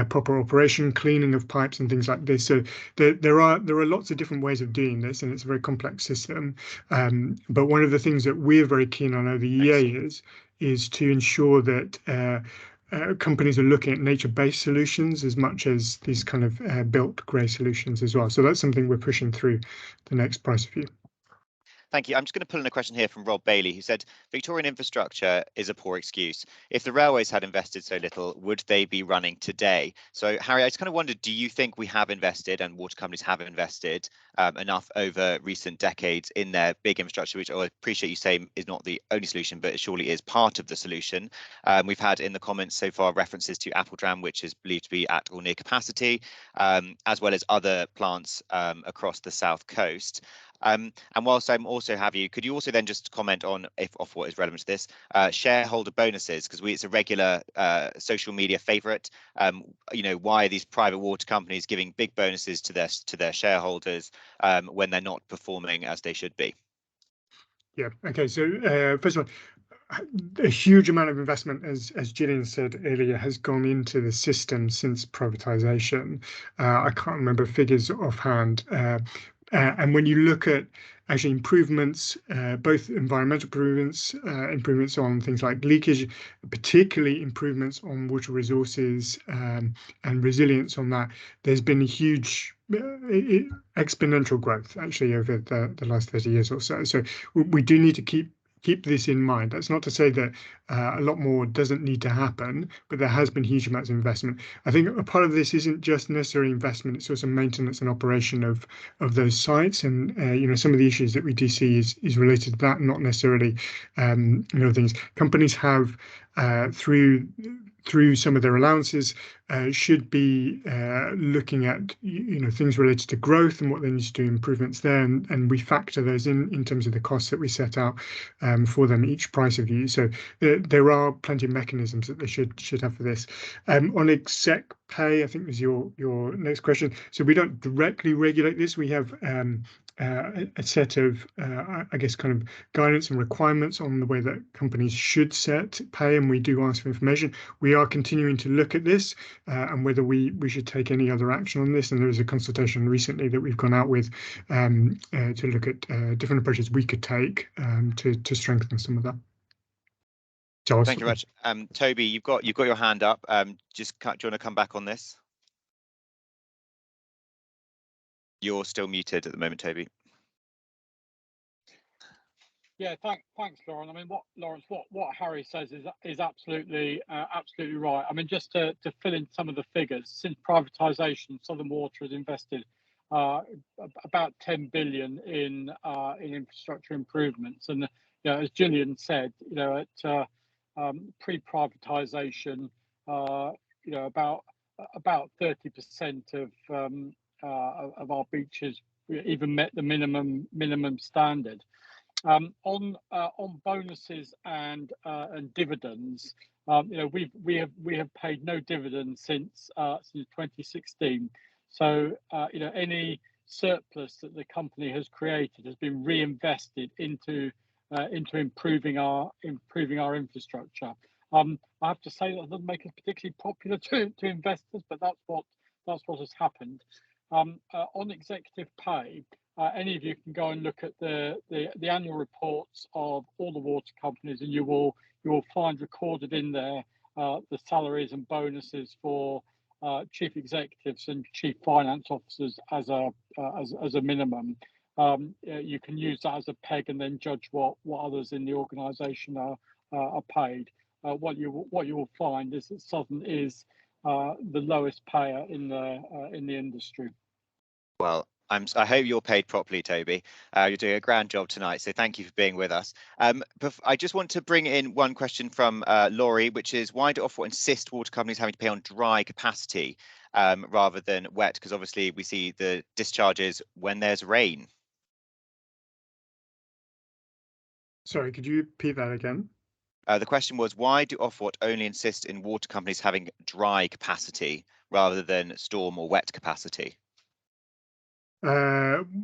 proper operation, cleaning of pipes and things like this. So there are lots of different ways of doing this, and it's a very complex system. But one of the things that we're very keen on over the EA is to ensure that companies are looking at nature-based solutions as much as these kind of built grey solutions as well. So that's something we're pushing through the next price review. Thank you. I'm just going to pull in a question here from Rob Bailey, who said, Victorian infrastructure is a poor excuse. If the railways had invested so little, would they be running today? So, Harry, I just kind of wondered, do you think we have invested, and water companies have invested enough over recent decades in their big infrastructure, which I appreciate you say is not the only solution, but it surely is part of the solution. We've had in the comments so far references to Appledram, which is believed to be at or near capacity, as well as other plants across the south coast. And whilst I'm also have you, could you also then just comment on, if Ofwat is relevant to this, shareholder bonuses, because it's a regular social media favourite. You know, why are these private water companies giving big bonuses to their shareholders when they're not performing as they should be? Yeah. Okay. So first of all, a huge amount of investment, as Gillian said earlier, has gone into the system since privatisation. I can't remember figures offhand. And when you look at actually improvements, both environmental improvements on things like leakage, particularly improvements on water resources and resilience on that, there's been a huge exponential growth actually over the last 30 years or so. So we do need to keep this in mind. That's not to say that a lot more doesn't need to happen, but there has been huge amounts of investment. I think a part of this isn't just necessarily investment, it's also maintenance and operation of those sites. And you know, some of the issues that we do see is related to that, not necessarily you know, things companies have through some of their allowances should be looking at, you know, things related to growth and what they need to do, improvements there, and we factor those in terms of the costs that we set out for them each price review. So there are plenty of mechanisms that they should have for this. On exec pay, I think was your next question. So we don't directly regulate this. We have a set of, I guess, kind of guidance and requirements on the way that companies should set pay, and we do ask for information. We are continuing to look at this and whether we should take any other action on this. And there was a consultation recently that we've gone out with to look at different approaches we could take to strengthen some of that. So thank you very much. Toby, you've got your hand up. Do you want to come back on this? You're still muted at the moment, Toby. Yeah, thanks, Lauren. I mean, what Harry says is absolutely right. I mean, just to fill in some of the figures, since privatisation, Southern Water has invested about 10 billion in infrastructure improvements, and as Gillian said, at pre-privatisation, about 30% of our beaches even met the minimum standard. On bonuses and dividends, we have paid no dividends since 2016. So any surplus that the company has created has been reinvested into improving our infrastructure. I have to say that doesn't make us particularly popular to investors, but that's what has happened. On executive pay, any of you can go and look at the annual reports of all the water companies, and you will find recorded in there the salaries and bonuses for chief executives and chief finance officers as a minimum. You can use that as a peg and then judge what others in the organisation are paid. What you will find is that Southern is the lowest payer in the industry. Well, I hope you're paid properly, Toby. You're doing a grand job tonight, so thank you for being with us. I just want to bring in one question from Laurie, which is, why do Ofwat insist water companies having to pay on dry capacity rather than wet? Because obviously we see the discharges when there's rain. Sorry, could you repeat that again? The question was, why do Ofwat only insist in water companies having dry capacity rather than storm or wet capacity? I'm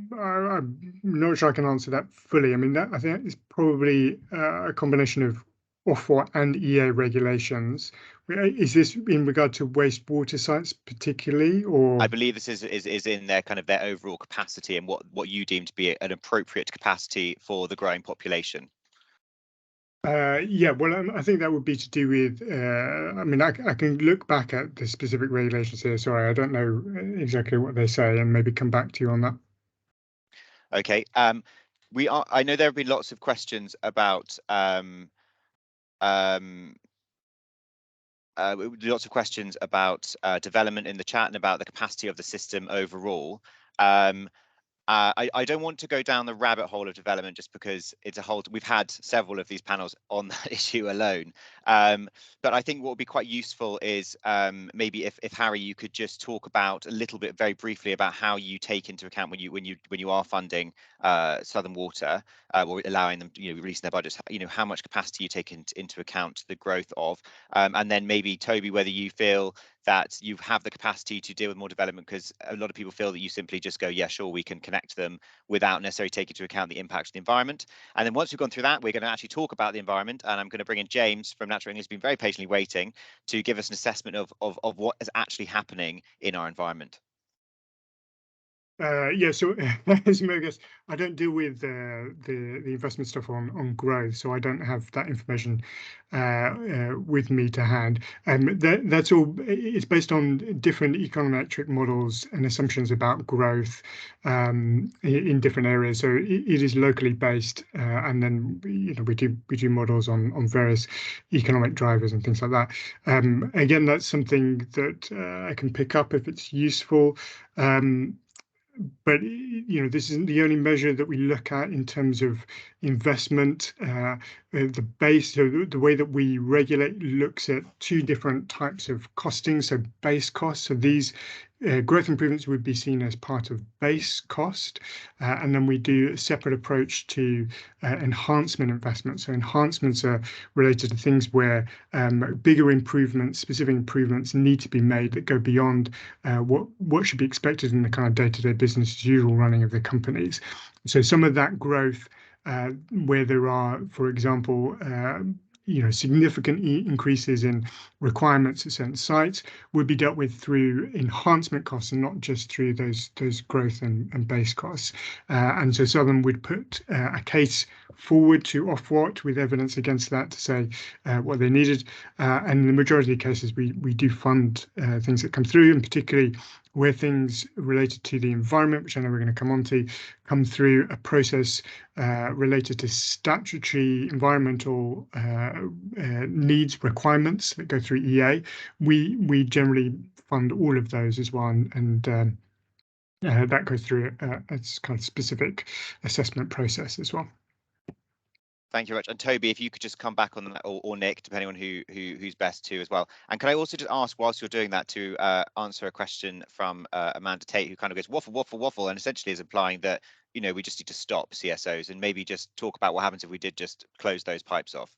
not sure I can answer that fully. I mean, I think it's probably a combination of Ofwat and EA regulations. Is this in regard to wastewater sites particularly, or? I believe this is in their kind of their overall capacity and what you deem to be an appropriate capacity for the growing population. Yeah, well, I think that would be to do with, I mean, I can look back at the specific regulations here. Sorry, I don't know exactly what they say, and maybe come back to you on that. Okay. I know there have been lots of questions about development in the chat and about the capacity of the system overall. I don't want to go down the rabbit hole of development just because it's a whole. We've had several of these panels on that issue alone, but I think what would be quite useful is maybe if Harry, you could just talk about a little bit, very briefly, about how you take into account when you are funding Southern Water or allowing them, releasing their budgets. How much capacity you take into account the growth of, and then maybe Toby, whether you feel that you have the capacity to deal with more development, because a lot of people feel that you simply just go, yeah, sure, we can connect them without necessarily taking into account the impact of the environment. And then once we've gone through that, we're going to actually talk about the environment, and I'm going to bring in James from Natural England, who's been very patiently waiting to give us an assessment of what is actually happening in our environment. Yeah, so as you may guess, I don't deal with the investment stuff on growth, so I don't have that information with me to hand. That's all. It's based on different econometric models and assumptions about growth in different areas. So it is locally based, and then we do models on various economic drivers and things like that. Again, that's something that I can pick up if it's useful. But this isn't the only measure that we look at in terms of investment. The base, so the way that we regulate looks at two different types of costing. So base costs. So these growth improvements would be seen as part of base cost, and then we do a separate approach to enhancement investments. So enhancements are related to things where bigger improvements, specific improvements need to be made that go beyond what should be expected in the kind of day-to-day business as usual running of the companies. So some of that growth, where there are, for example, significant increases in requirements at certain sites, would be dealt with through enhancement costs and not just through those growth and base costs. And so Southern would put a case forward to Ofwat with evidence against that to say what they needed. And in the majority of cases, we do fund things that come through, and particularly where things related to the environment, which I know we're going to come on to, come through a process related to statutory environmental needs requirements that go through EA. We generally fund all of those as well, and that goes through a kind of specific assessment process as well. Thank you very much. And Toby, if you could just come back on that, or Nick, depending on who's best to as well. And can I also just ask, whilst you're doing that, to answer a question from Amanda Tate, who kind of goes waffle, waffle, waffle, and essentially is implying that, you know, we just need to stop CSOs, and maybe just talk about what happens if we did just close those pipes off.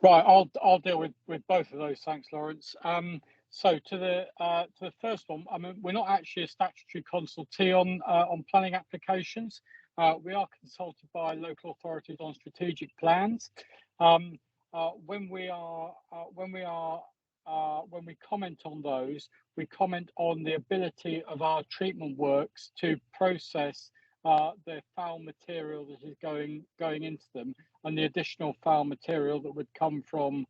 Right, I'll deal with both of those. Thanks, Lawrence. So to the first one, I mean, we're not actually a statutory consultee on planning applications. We are consulted by local authorities on strategic plans. When we comment on those, we comment on the ability of our treatment works to process the foul material that is going into them, and the additional foul material that would come from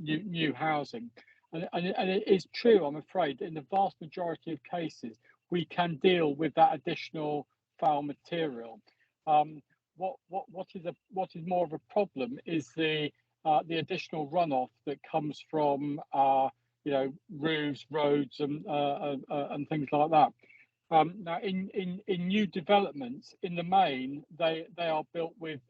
new housing. And it is true, I'm afraid, in the vast majority of cases, we can deal with that additional foul material. What is more of a problem is the additional runoff that comes from roofs, roads, and things like that. Now, in new developments, in the main, they are built with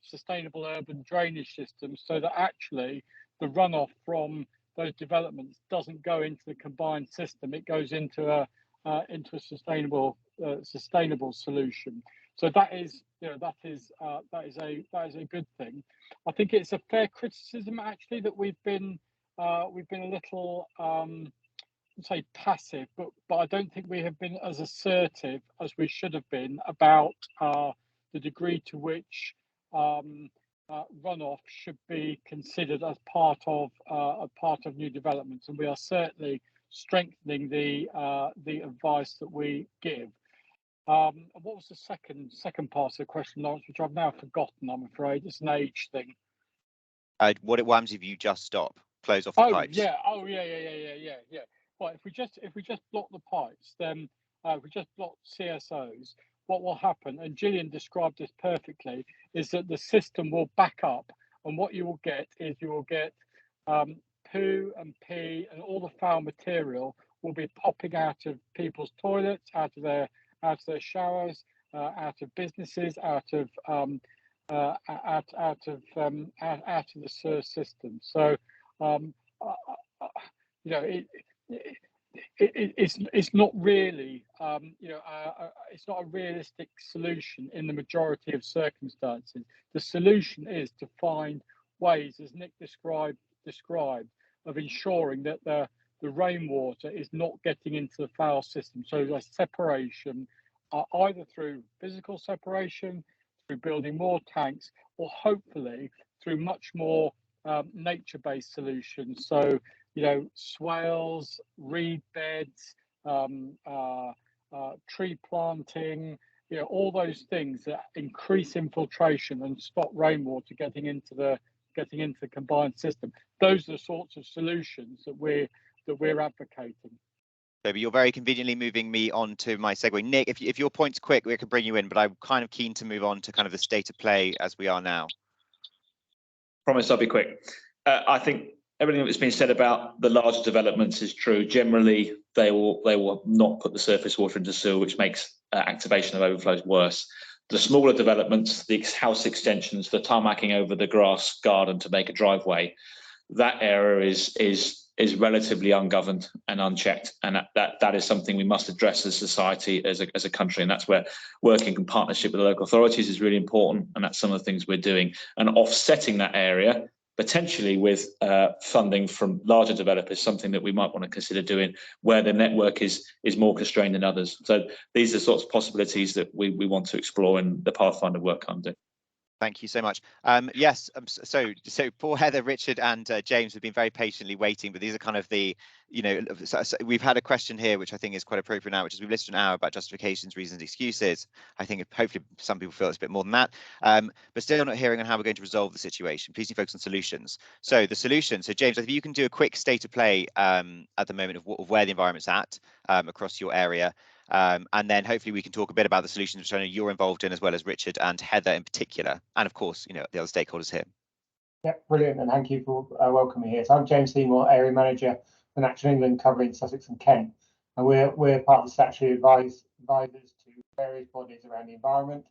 sustainable urban drainage systems, so that actually the runoff from those developments doesn't go into the combined system. It goes into a sustainable solution. So that is a good thing. I think it's a fair criticism actually that we've been a little say passive, but I don't think we have been as assertive as we should have been about the degree to which runoff should be considered as part of new developments, and we are certainly strengthening the advice that we give. What was the second part of the question, Lawrence, which I've now forgotten? I'm afraid it's an age thing. What happens if you just stop, close off the pipes? Yeah. Well, if we just block the pipes, then if we just block CSOs, what will happen, and Gillian described this perfectly, is that the system will back up, and what you will get is poo and pee and all the foul material will be popping out of people's toilets, out of their showers, out of businesses, out of the sewer system. So it's not really it's not a realistic solution in the majority of circumstances. The solution is to find ways, as Nick described, of ensuring that the rainwater is not getting into the foul system. So a separation, either through physical separation, through building more tanks, or hopefully through much more nature-based solutions. So, swales, reed beds, tree planting, all those things that increase infiltration and stop rainwater getting into the combined system. Those are the sorts of solutions that we're advocating. Toby, you're very conveniently moving me on to my segue. Nick, if your point's quick, we can bring you in, but I'm kind of keen to move on to kind of the state of play as we are now. Promise I'll be quick. I think everything that's been said about the larger developments is true. Generally, they will not put the surface water into sewer, which makes activation of overflows worse. The smaller developments, the house extensions, the tarmacking over the grass garden to make a driveway, that area is relatively ungoverned and unchecked, and that is something we must address as society, as a country, and that's where working in partnership with the local authorities is really important, and that's some of the things we're doing, and offsetting that area potentially with funding from larger developers, something that we might want to consider doing where the network is more constrained than others. So these are sorts of possibilities that we want to explore in the Pathfinder work I'm doing. Thank you so much. Yes, so poor Heather, Richard, and James have been very patiently waiting, but these are kind of the, so we've had a question here, which I think is quite appropriate now, which is we've listed an hour about justifications, reasons, excuses. I think hopefully some people feel it's a bit more than that, but still not hearing on how we're going to resolve the situation. Please do focus on solutions. So the solution. So James, if you can do a quick state of play at the moment of where the environment's at across your area. And then hopefully we can talk a bit about the solutions which I know you're involved in, as well as Richard and Heather in particular, and of course, the other stakeholders here. Yeah, brilliant, and thank you for welcoming me here. So I'm James Seymour, Area Manager for Natural England, covering Sussex and Kent, and we're part of the statutory advisors to various bodies around the environment,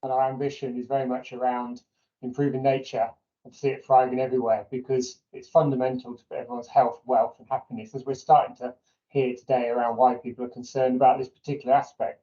and our ambition is very much around improving nature and see it thriving everywhere, because it's fundamental to everyone's health, wealth, and happiness, as we're starting to hear today around why people are concerned about this particular aspect.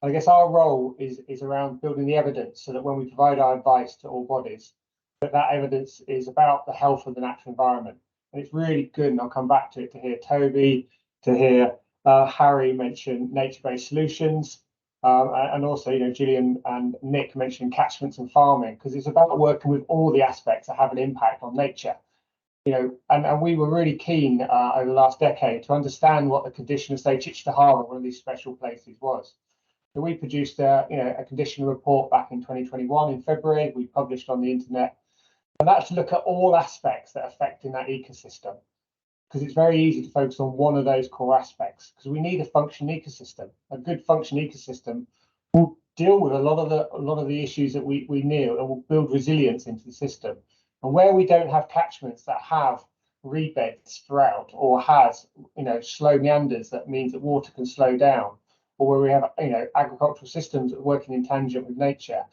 I guess our role is around building the evidence so that when we provide our advice to all bodies, that evidence is about the health of the natural environment. And it's really good, and I'll come back to it, to hear Toby, to hear Harry mention nature-based solutions, and also, Gillian and Nick mentioning catchments and farming, because it's about working with all the aspects that have an impact on nature. And we were really keen over the last decade to understand what the condition of, say, Chichester Harbour, one of these special places, was. So we produced a condition report back in 2021 in February. We published on the internet, and that's to look at all aspects that are affecting that ecosystem, because it's very easy to focus on one of those core aspects, because we need a functioning ecosystem. A good functioning ecosystem will deal with a lot of the issues that we need, and will build resilience into the system. And where we don't have catchments that have reed beds throughout, or has slow meanders, that means that water can slow down, or where we have agricultural systems working in tangent with nature,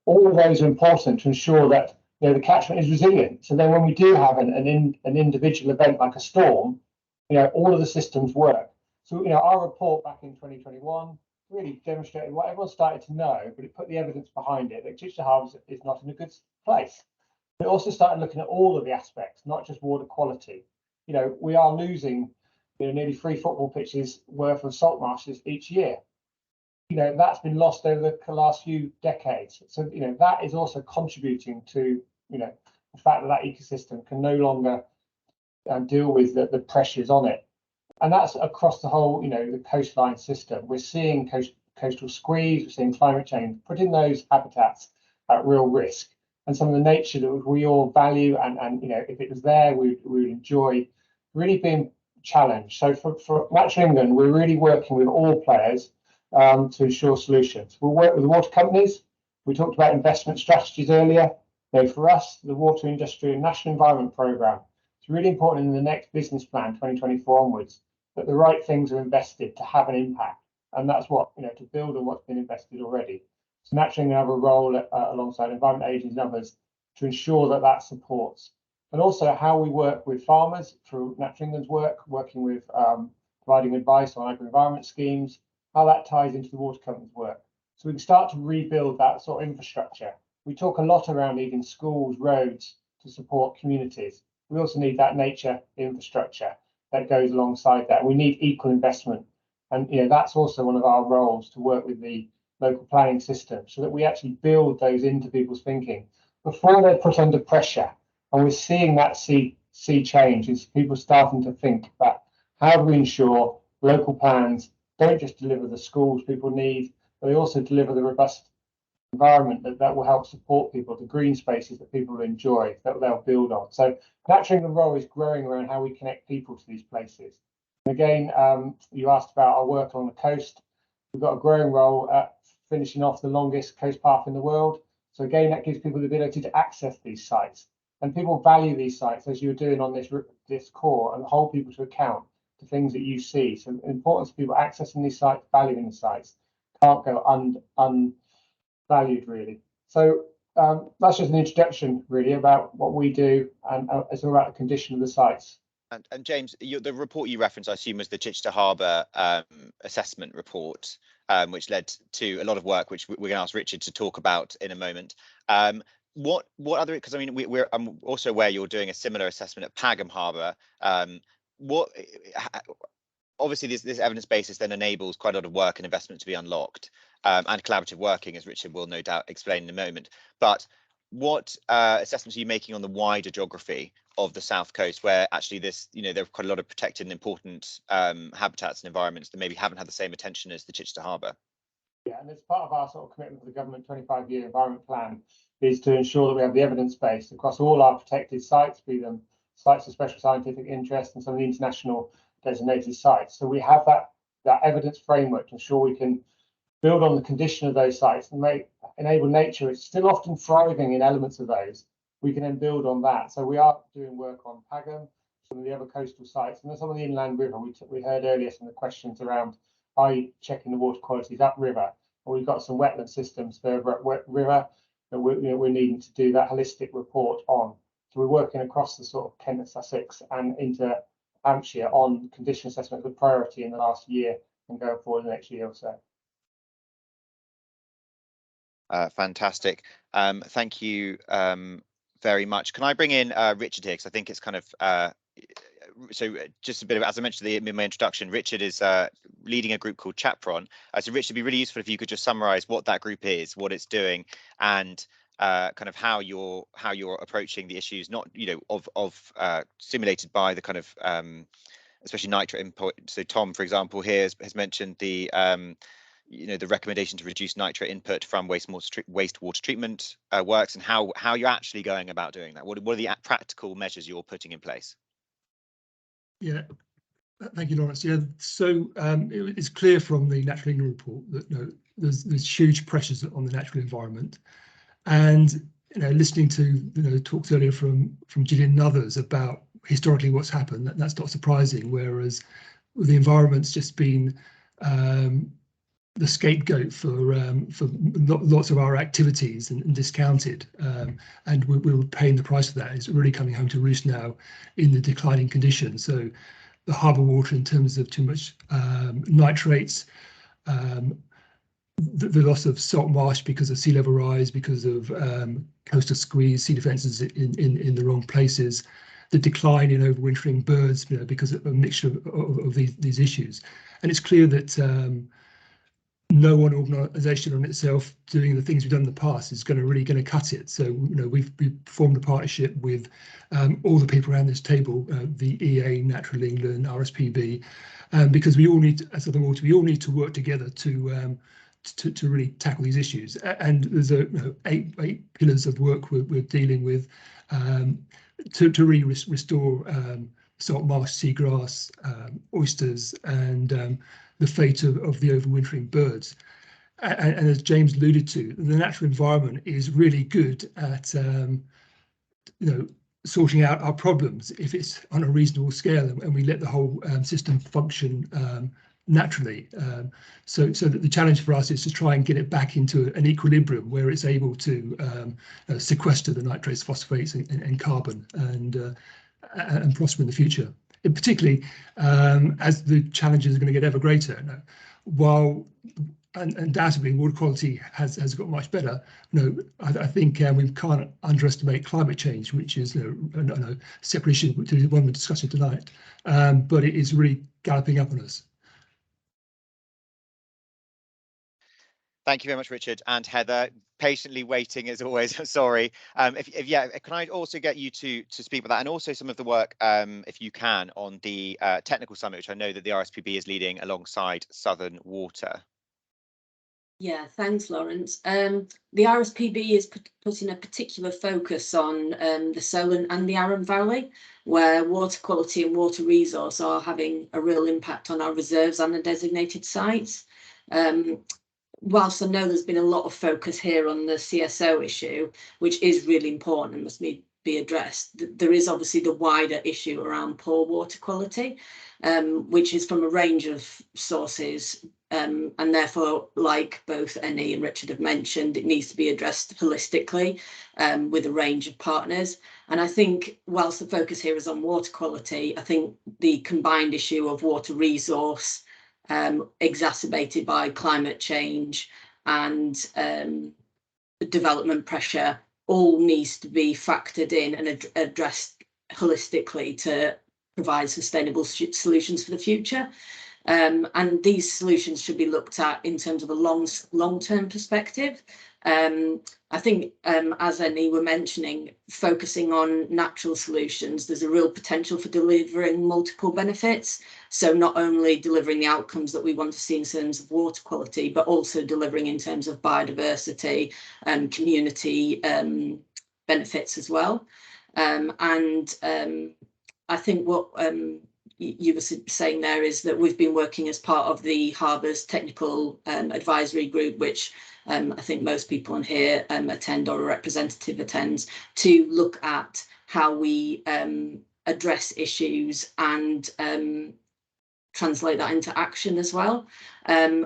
all of those are important to ensure that the catchment is resilient. So then when we do have an individual event like a storm, all of the systems work. So our report back in 2021 really demonstrated what everyone started to know, but it put the evidence behind it that Chichester Harbour is not in a good place. We also started looking at all of the aspects, not just water quality. We are losing nearly 3 football pitches worth of salt marshes each year. That's been lost over the last few decades. So that is also contributing to the fact that ecosystem can no longer deal with the pressures on it. And that's across the whole the coastline system. We're seeing coastal squeeze, we're seeing climate change, putting those habitats at real risk. And some of the nature that we all value, and if it was there, we would enjoy, really being challenged. So for Natural England, we're really working with all players to ensure solutions. We'll work with the water companies. We talked about investment strategies earlier. For us, the Water Industry and National Environment Programme, it's really important in the next business plan, 2024 onwards, that the right things are invested to have an impact. And that's what, to build on what's been invested already. So Natural England have a role alongside environment agencies and others to ensure that that supports. And also how we work with farmers through Natural England's work, working with providing advice on agri-environment schemes, how that ties into the water company's work. So we can start to rebuild that sort of infrastructure. We talk a lot around needing schools, roads to support communities. We also need that nature infrastructure that goes alongside that. We need equal investment. And that's also one of our roles, to work with the local planning system so that we actually build those into people's thinking before they're put under pressure. And we're seeing that sea change, is people starting to think about how do we ensure local plans don't just deliver the schools people need, but they also deliver the robust environment that will help support people, the green spaces that people will enjoy, that they'll build on. So Natural England role is growing around how we connect people to these places. And again, you asked about our work along the coast. We've got a growing role at finishing off the longest coast path in the world. So again, that gives people the ability to access these sites. And people value these sites, as you're doing on this core, and hold people to account to things that you see. So the importance of people accessing these sites, valuing the sites, can't go unvalued, really. So that's just an introduction, really, about what we do, and it's all about the condition of the sites. And James, the report you referenced, I assume, was the Chichester Harbour assessment report, which led to a lot of work, which we're going to ask Richard to talk about in a moment. What other? Because I mean, I'm also aware you're doing a similar assessment at Pagham Harbour. obviously this evidence basis then enables quite a lot of work and investment to be unlocked, and collaborative working, as Richard will no doubt explain in a moment. But what assessments are you making on the wider geography of the South Coast, where actually this, there are quite a lot of protected and important habitats and environments that maybe haven't had the same attention as the Chichester Harbour? Yeah, and it's part of our sort of commitment to the government 25-year environment plan is to ensure that we have the evidence base across all our protected sites, be them sites of special scientific interest and some of the international designated sites. So we have that evidence framework to ensure we can build on the condition of those sites and enable nature. It's still often thriving in elements of those. We can then build on that. So we are doing work on Pagham, some of the other coastal sites, and then some of the inland river. We heard earlier some of the questions around, are you checking the water qualities upriver? And we've got some wetland systems further upriver that we're needing to do that holistic report on. So we're working across the sort of Kent and Sussex and into Hampshire on condition assessment with priority in the last year and going forward the next year or so. Fantastic. Thank you very much. Can I bring in Richard here? Because I think it's kind of so just a bit of, as I mentioned in my introduction, Richard is leading a group called Chapron. So Richard, it'd be really useful if you could just summarise what that group is, what it's doing, and kind of how you're approaching the issues, not of stimulated by the kind of especially nitrate input. So Tom, for example, here has mentioned the the recommendation to reduce nitrate input from wastewater treatment works, and how you're actually going about doing that. What are the practical measures you're putting in place? Yeah, thank you, Lawrence. Yeah, so it's clear from the Natural England report that there's huge pressures on the natural environment, and listening to talks earlier from Gillian and others about historically what's happened, that's not surprising. Whereas the environment's just been the scapegoat for lots of our activities and discounted, and we're paying the price for that. It's really coming home to roost now in the declining conditions. So the harbour water, in terms of too much nitrates, the loss of salt marsh because of sea level rise, because of coastal squeeze, sea defences in the wrong places, the decline in overwintering birds, because of a mixture of these issues. And it's clear that no one organisation on itself doing the things we've done in the past is really going to cut it. So we've formed a partnership with all the people around this table, the EA, Natural England, RSPB, because we all need, as Southern Water, we all need to work together to really tackle these issues. And there's eight pillars of work we're dealing with to really restore salt marsh, seagrass, oysters, and the fate of the overwintering birds. And as James alluded to, the natural environment is really good at sorting out our problems if it's on a reasonable scale, and we let the whole system function naturally. So that the challenge for us is to try and get it back into an equilibrium where it's able to sequester the nitrates, phosphates, and carbon, and prosper in the future. And particularly as the challenges are going to get ever greater. While undoubtedly water quality has got much better, I think we can't underestimate climate change, which is a separate issue to the one we're discussing tonight, but it is really galloping up on us. Thank you very much, Richard and Heather. Patiently waiting as always. Sorry. Can I also get you to speak about that, and also some of the work, if you can, on the technical summit, which I know that the RSPB is leading alongside Southern Water. Yeah, thanks, Lawrence. The RSPB is putting a particular focus on the Solent and the Arun Valley, where water quality and water resource are having a real impact on our reserves and the designated sites. Whilst I know there's been a lot of focus here on the CSO issue, which is really important and must be addressed, there is obviously the wider issue around poor water quality, which is from a range of sources, and therefore, like both Annie and Richard have mentioned, it needs to be addressed holistically with a range of partners. And I think whilst the focus here is on water quality, I think the combined issue of water resource, exacerbated by climate change and development pressure, all needs to be factored in and addressed holistically to provide sustainable solutions for the future. And these solutions should be looked at in terms of a long-term perspective. I think, as Annie were mentioning, focusing on natural solutions, there's a real potential for delivering multiple benefits. So not only delivering the outcomes that we want to see in terms of water quality, but also delivering in terms of biodiversity and community benefits as well. I think what you were saying there is that we've been working as part of the Harbour's technical advisory group, which I think most people on here attend or a representative attends, to look at how we address issues and translate that into action as well.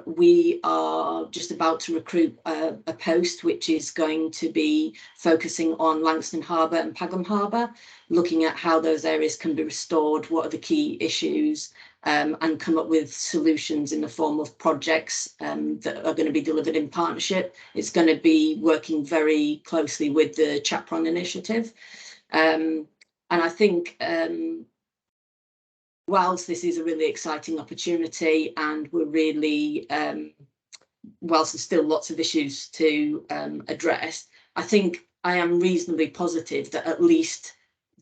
We are just about to recruit a post which is going to be focusing on Langstone Harbour and Pagham Harbour, looking at how those areas can be restored, what are the key issues, and come up with solutions in the form of projects that are going to be delivered in partnership. It's going to be working very closely with the Chaperon initiative. And I think whilst this is a really exciting opportunity and we're really, whilst there's still lots of issues to address, I think I am reasonably positive that at least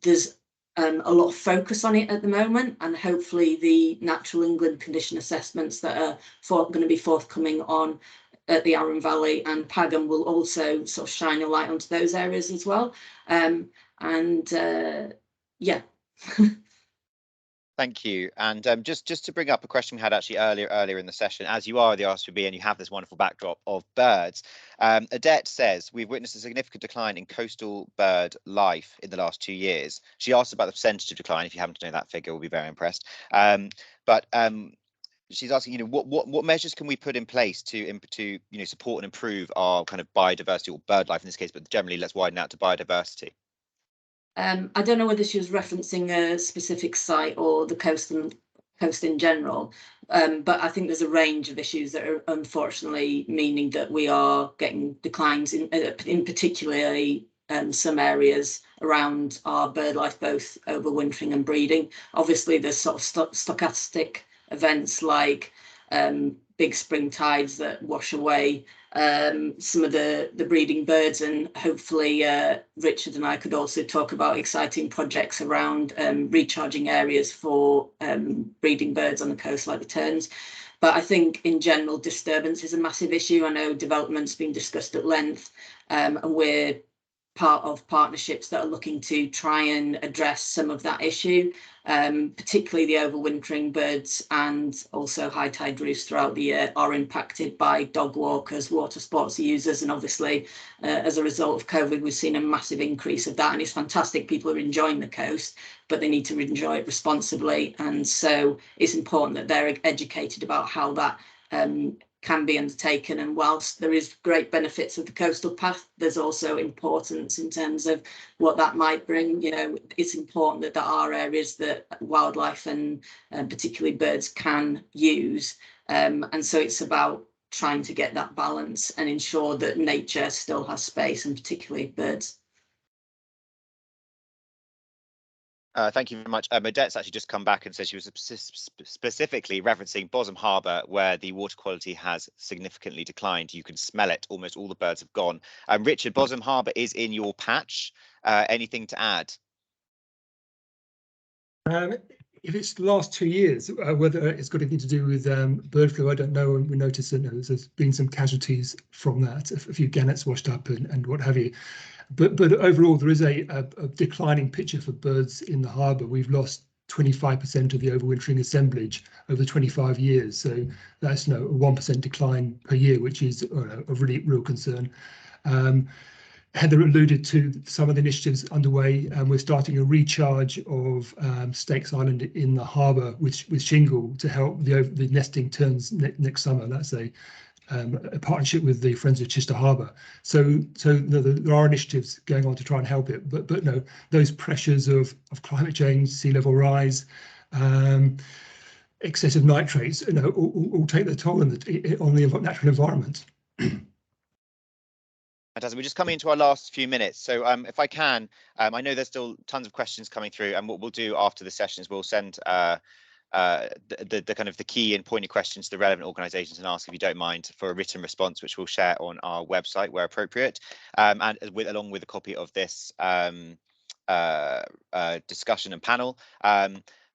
there's a lot of focus on it at the moment, and hopefully the Natural England condition assessments that are going to be forthcoming on at the Arun Valley and Pagham will also sort of shine a light onto those areas as well. Yeah. Thank you. And just to bring up a question we had actually earlier in the session, as you are the RSPB and you have this wonderful backdrop of birds, Adette says, we've witnessed a significant decline in coastal bird life in the last 2 years. She asked about the percentage of decline. If you happen to know that figure, we'll be very impressed. She's asking, what measures can we put in place to support and improve our kind of biodiversity, or bird life in this case, but generally let's widen out to biodiversity. I don't know whether she was referencing a specific site or the coast in general, but I think there's a range of issues that are unfortunately meaning that we are getting declines in particularly some areas around our bird life, both overwintering and breeding. Obviously, there's sort of stochastic events like big spring tides that wash away some of the breeding birds, and hopefully Richard and I could also talk about exciting projects around recharging areas for breeding birds on the coast like the terns. But I think in general disturbance is a massive issue. I know development's been discussed at length, and we're part of partnerships that are looking to try and address some of that issue, particularly the overwintering birds, and also high tide roofs throughout the year are impacted by dog walkers, water sports users, and obviously as a result of COVID we've seen a massive increase of that, and it's fantastic people are enjoying the coast, but they need to enjoy it responsibly, and so it's important that they're educated about how that can be undertaken. And whilst there is great benefits of the coastal path, there's also importance in terms of what that might bring. It's important that there are areas that wildlife and particularly birds can use, and so it's about trying to get that balance and ensure that nature still has space, and particularly birds. Thank you very much. Odette's actually just come back and said she was specifically referencing Bosham Harbour, where the water quality has significantly declined. You can smell it. Almost all the birds have gone. Richard, Bosham Harbour is in your patch. Anything to add? If it's the last 2 years, whether it's got anything to do with bird flu, I don't know. And we noticed that there's been some casualties from that, a few gannets washed up and what have you. But overall, there is a declining picture for birds in the harbour. We've lost 25% of the overwintering assemblage over 25 years. So that's a 1% decline per year, which is a really real concern. Heather alluded to some of the initiatives underway, and we're starting a recharge of Stakes Island in the harbour with shingle to help the nesting terns next summer. That's a partnership with the Friends of Chichester Harbour. So there are initiatives going on to try and help it, but no, those pressures of climate change, sea level rise, excessive nitrates, all take their toll on the natural environment. Fantastic. We're just coming into our last few minutes. So if I can, I know there's still tons of questions coming through, and what we'll do after the session is we'll send the kind of the key and pointed questions to the relevant organisations and ask, if you don't mind, for a written response, which we'll share on our website where appropriate, and along with a copy of this discussion and panel.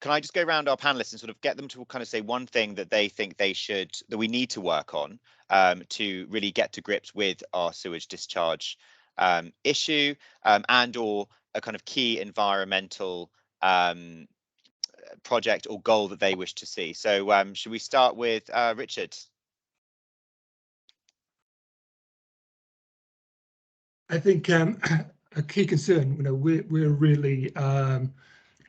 Can I just go around our panelists and sort of get them to kind of say one thing that they think that we need to work on to really get to grips with our sewage discharge issue, and or a kind of key environmental project or goal that they wish to see. So should we start with Richard? I think a key concern, we're really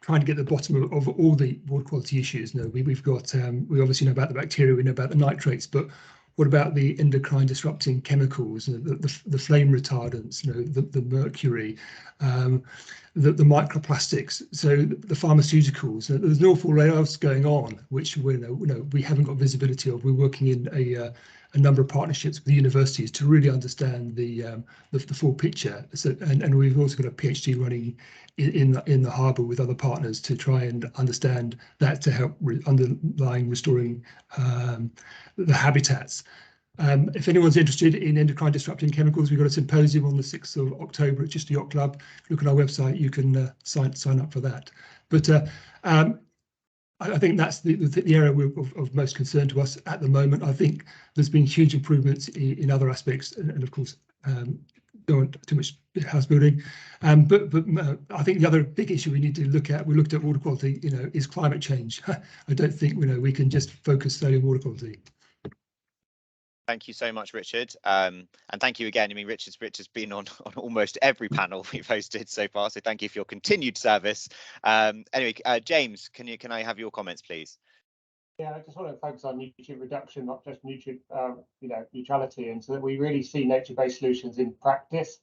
trying to get to the bottom of all the water quality issues. We've got, we obviously know about the bacteria, we know about the nitrates, but what about the endocrine disrupting chemicals, the flame retardants, the mercury, the microplastics, so the pharmaceuticals. There's an awful lot else going on which we haven't got visibility of. We're working in a number of partnerships with universities to really understand the full picture. So, and we've also got a PhD running in the harbour with other partners to try and understand that, to help underlying restoring the habitats. If anyone's interested in endocrine disrupting chemicals, we've got a symposium on the 6th of October at Chichester Yacht Club. Look at our website, you can sign up for that. But I think that's the area of most concern to us at the moment. I think there's been huge improvements in other aspects, and of course, don't want too much house building. But I think the other big issue we need to look at, we looked at water quality, is climate change. I don't think we can just focus solely on water quality. Thank you so much, Richard. And thank you again. I mean, Richard's been on almost every panel we've hosted so far, so thank you for your continued service. Anyway, James, can I have your comments, please? Yeah, I just want to focus on nutrient reduction, not just nutrient neutrality, and so that we really see nature-based solutions in practice.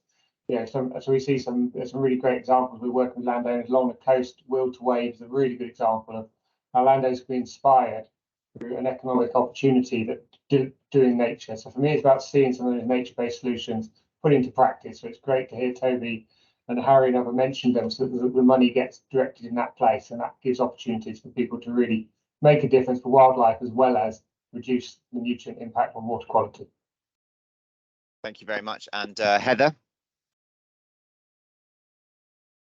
So we see there's some really great examples. We're working with landowners along the coast. Will to Wave is a really good example of how landowners can be inspired through an economic opportunity that doing nature. So for me, it's about seeing some of those nature-based solutions put into practice. So it's great to hear Toby and Harry and others mention them, so that the money gets directed in that place, and that gives opportunities for people to really make a difference for wildlife, as well as reduce the nutrient impact on water quality. Thank you very much. And Heather?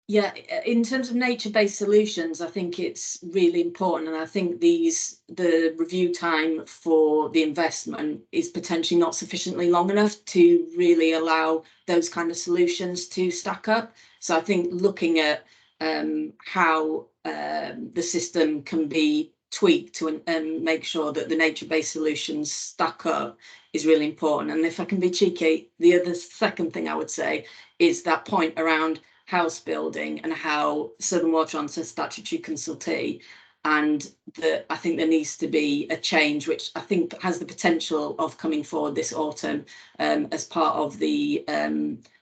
Yeah, in terms of nature-based solutions, I think it's really important, and I think the review time for the investment is potentially not sufficiently long enough to really allow those kind of solutions to stack up. So I think looking at how the system can be tweaked to make sure that the nature-based solutions stack up is really important. And if I can be cheeky, the other second thing I would say is that point around house building and how Southern Water on statutory consultee, and that I think there needs to be a change, which I think has the potential of coming forward this autumn as part of the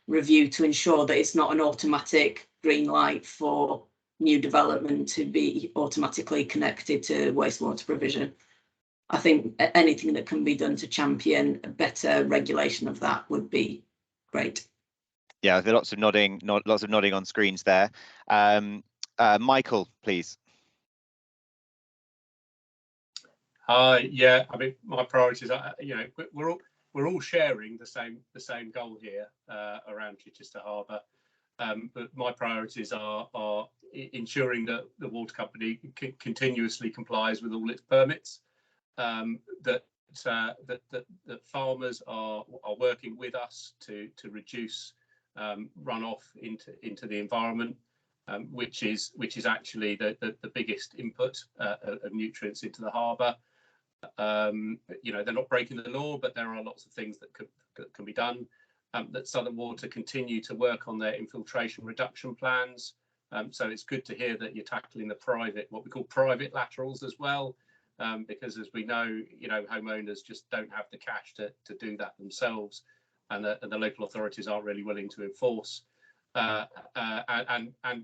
review, to ensure that it's not an automatic green light for new development to be automatically connected to wastewater provision. I think anything that can be done to champion a better regulation of that would be great. Yeah, there are lots of nodding on screens there. Michael, please. Yeah, I mean, my priorities are, we're all sharing the same goal here around Chichester Harbour, but my priorities are ensuring that the water company continuously complies with all its permits, that farmers are working with us to reduce runoff into the environment, which is actually the biggest input of nutrients into the harbour. They're not breaking the law, but there are lots of things that can be done. That Southern Water continue to work on their infiltration reduction plans. So it's good to hear that you're tackling what we call private laterals as well, because as we know, homeowners just don't have the cash to do that themselves, and the local authorities aren't really willing to enforce. And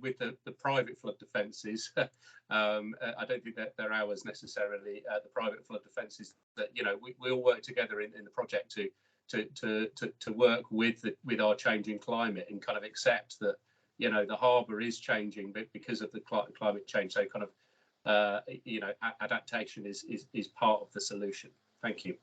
with the private flood defences, I don't think that they're ours necessarily. The private flood defences that we all work together in the project to work with our changing climate, and kind of accept that the harbour is changing because of the climate change. So kind of adaptation is part of the solution. Thank you.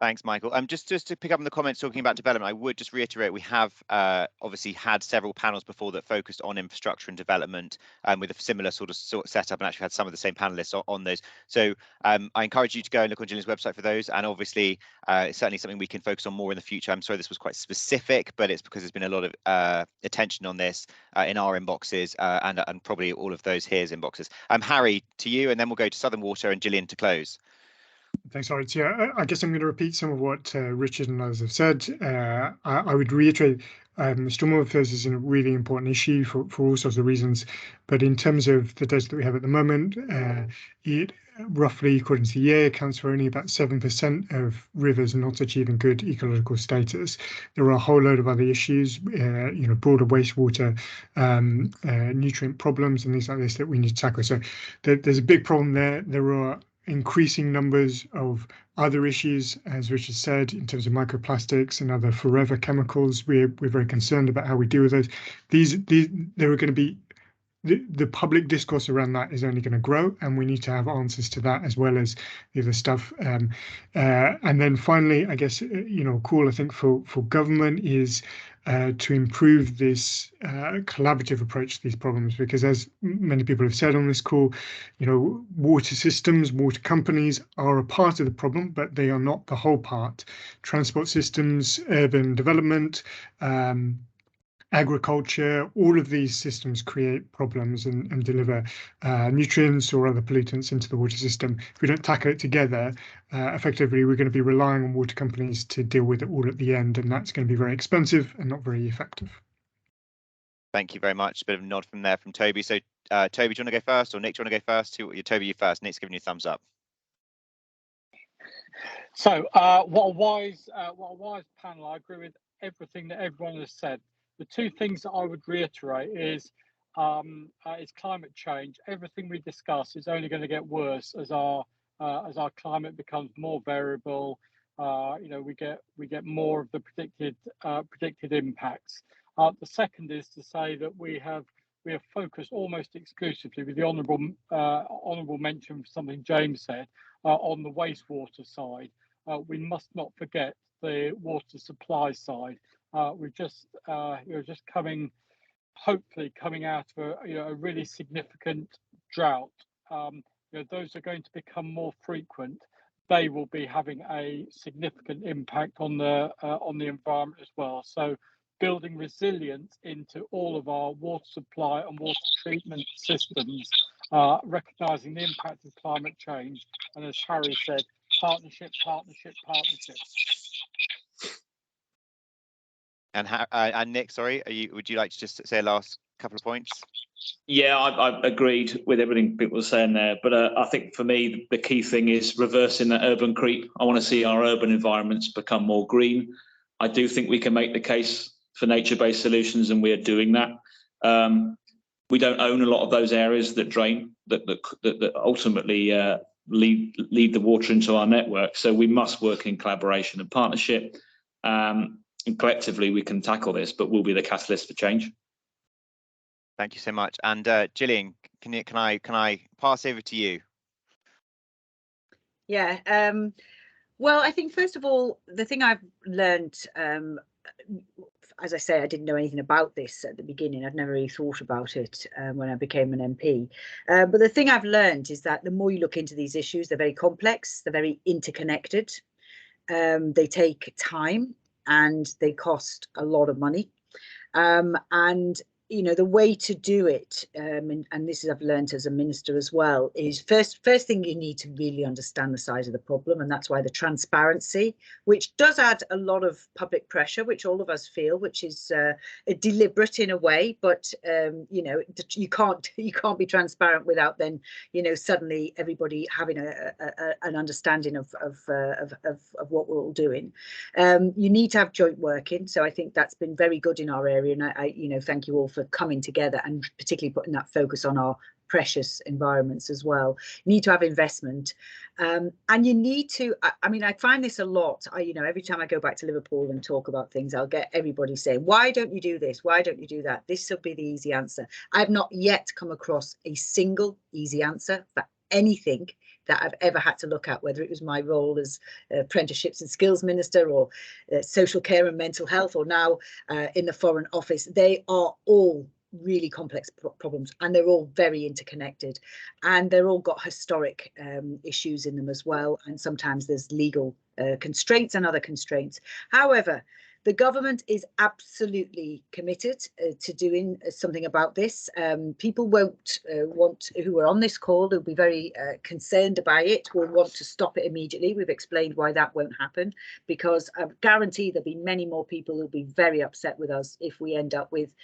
Thanks, Michael. Just to pick up on the comments talking about development, I would just reiterate we have obviously had several panels before that focused on infrastructure and development with a similar sort of setup, and actually had some of the same panelists on those. So I encourage you to go and look on Gillian's website for those, and obviously it's certainly something we can focus on more in the future. I'm sorry this was quite specific, but it's because there's been a lot of attention on this in our inboxes and probably all of those here's inboxes. Harry, to you, and then we'll go to Southern Water and Gillian to close. Thanks, Lawrence. Yeah, I guess I'm going to repeat some of what Richard and others have said. I would reiterate stormwater flows is a really important issue for all sorts of reasons. But in terms of the data that we have at the moment, it roughly, according to the EA, accounts for only about 7% of rivers not achieving good ecological status. There are a whole load of other issues, broader wastewater nutrient problems and things like this that we need to tackle. So there's a big problem there. There are increasing numbers of other issues, as Richard said, in terms of microplastics and other forever chemicals. We're very concerned about how we deal with those. There are going to be the public discourse around that is only going to grow, and we need to have answers to that as well as the other stuff. And then finally, I guess call I think for government is to improve this collaborative approach to these problems, because as many people have said on this call, water systems, water companies are a part of the problem, but they are not the whole part. Transport systems, urban development, agriculture, all of these systems create problems and deliver nutrients or other pollutants into the water system. If we don't tackle it together, effectively, we're going to be relying on water companies to deal with it all at the end, and that's going to be very expensive and not very effective. Thank you very much. A bit of a nod from there from Toby. So Toby, do you want to go first, or Nick, do you want to go first? Toby, you first. Nick's giving you a thumbs up. So what a wise panel. I agree with everything that everyone has said. The two things that I would reiterate is climate change. Everything we discuss is only going to get worse as our climate becomes more variable. We get more of the predicted impacts. The second is to say that we have focused almost exclusively, with the honourable mention of something James said, on the wastewater side. We must not forget the water supply side. We're just hopefully coming out of a really significant drought. Those are going to become more frequent. They will be having a significant impact on the environment as well. So building resilience into all of our water supply and water treatment systems, recognising the impact of climate change, and as Harry said, partnership. And Nick, sorry, would you like to just say a last couple of points? Yeah, I agreed with everything people were saying there, but I think for me the key thing is reversing that urban creep. I want to see our urban environments become more green. I do think we can make the case for nature-based solutions, and we are doing that. We don't own a lot of those areas that drain, that ultimately lead the water into our network. So we must work in collaboration and partnership. And collectively we can tackle this, but we'll be the catalyst for change. Thank you so much. And Gillian, can I pass over to you? Yeah. Well, I think first of all, the thing I've learned, as I say, I didn't know anything about this at the beginning. I'd never really thought about it when I became an MP. But the thing I've learned is that the more you look into these issues, they're very complex, they're very interconnected, they take time, and they cost a lot of money. And the way to do it, and this is I've learned as a minister as well, is first thing you need to really understand the size of the problem, and that's why the transparency, which does add a lot of public pressure, which all of us feel, which is deliberate in a way, but you can't be transparent without then suddenly everybody having an understanding of what we're all doing. You need to have joint working, so I think that's been very good in our area, and I thank you all for coming together and particularly putting that focus on our precious environments as well. You need to have investment, and you need to, I mean, I find this a lot. You know, every time I go back to Liverpool and talk about things, I'll get everybody saying, why don't you do this? Why don't you do that? This will be the easy answer. I've not yet come across a single easy answer for anything that I've ever had to look at, whether it was my role as Apprenticeships and Skills Minister, or social care and mental health, or now in the Foreign Office. They are all really complex problems, and they're all very interconnected, and they're all got historic issues in them as well, and sometimes there's legal constraints and other constraints. However, the government is absolutely committed to doing something about this. People won't who are on this call, they'll be very concerned about it, will want to stop it immediately. We've explained why that won't happen, because I guarantee there'll be many more people who'll be very upset with us if we end up with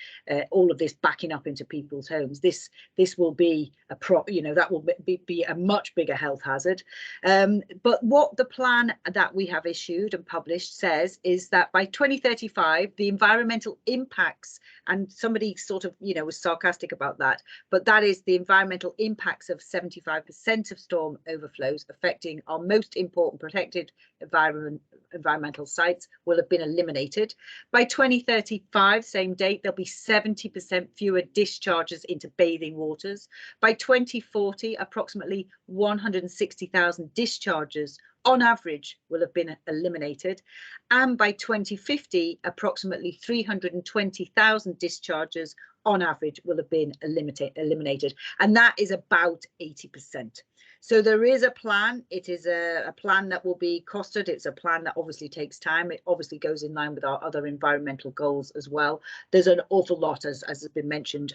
all of this backing up into people's homes. This will be that will be a much bigger health hazard. But what the plan that we have issued and published says is that by 2035, the environmental impacts, and somebody sort of, was sarcastic about that, but that is the environmental impacts of 75% of storm overflows affecting our most important protected environmental sites will have been eliminated. By 2035, same date, there'll be 70% fewer discharges into bathing waters. By 2040, approximately 160,000 discharges on average will have been eliminated, and by 2050 approximately 320,000 discharges on average will have been eliminated, and that is about 80%. So there is a plan. It is a plan that will be costed. It's a plan that obviously takes time. It obviously goes in line with our other environmental goals as well. There's an awful lot, as has been mentioned,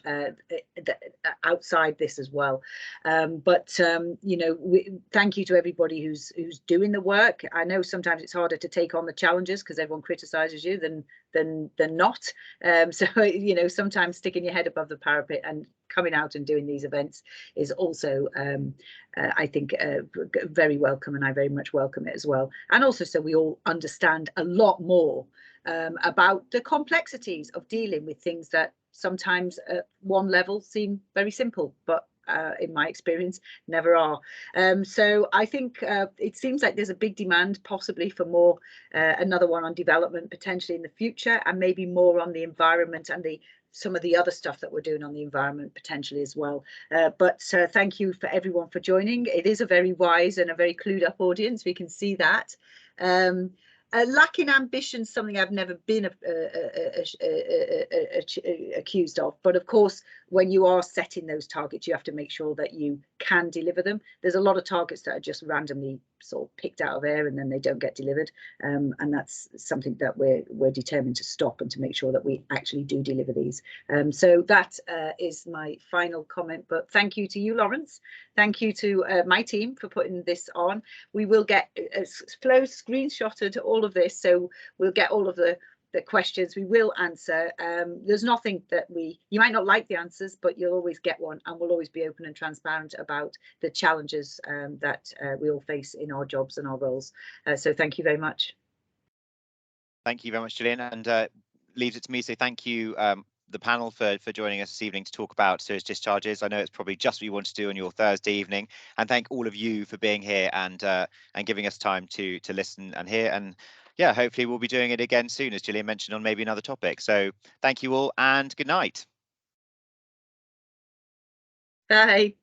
outside this as well. Thank you to everybody who's doing the work. I know sometimes it's harder to take on the challenges because everyone criticises you than not. Sometimes sticking your head above the parapet and coming out and doing these events is also I think very welcome, and I very much welcome it as well. And also so we all understand a lot more about the complexities of dealing with things that sometimes at one level seem very simple, but in my experience never are. So I think it seems like there's a big demand possibly for more, another one on development potentially in the future, and maybe more on the environment and some of the other stuff that we're doing on the environment potentially as well. But thank you for everyone for joining. It is a very wise and a very clued up audience. We can see that. Lacking ambition, something I've never been accused of. But of course, when you are setting those targets, you have to make sure that you can deliver them. There's a lot of targets that are just randomly sort of picked out of air and then they don't get delivered. And that's something that we're determined to stop and to make sure that we actually do deliver these. So that is my final comment. But thank you to you, Lawrence. Thank you to my team for putting this on. We will get Flo screenshotted all of this, so we'll get all of the questions. We will answer. There's nothing that you might not like the answers, but you'll always get one, and we'll always be open and transparent about the challenges that we all face in our jobs and our roles. So thank you very much. Thank you very much, Gillian, and leaves it to me to say thank you, the panel, for joining us this evening to talk about sewage discharges. I know it's probably just what you want to do on your Thursday evening, and thank all of you for being here and giving us time to listen and hear. And yeah, hopefully we'll be doing it again soon, as Gillian mentioned, on maybe another topic. So thank you all and good night. Bye.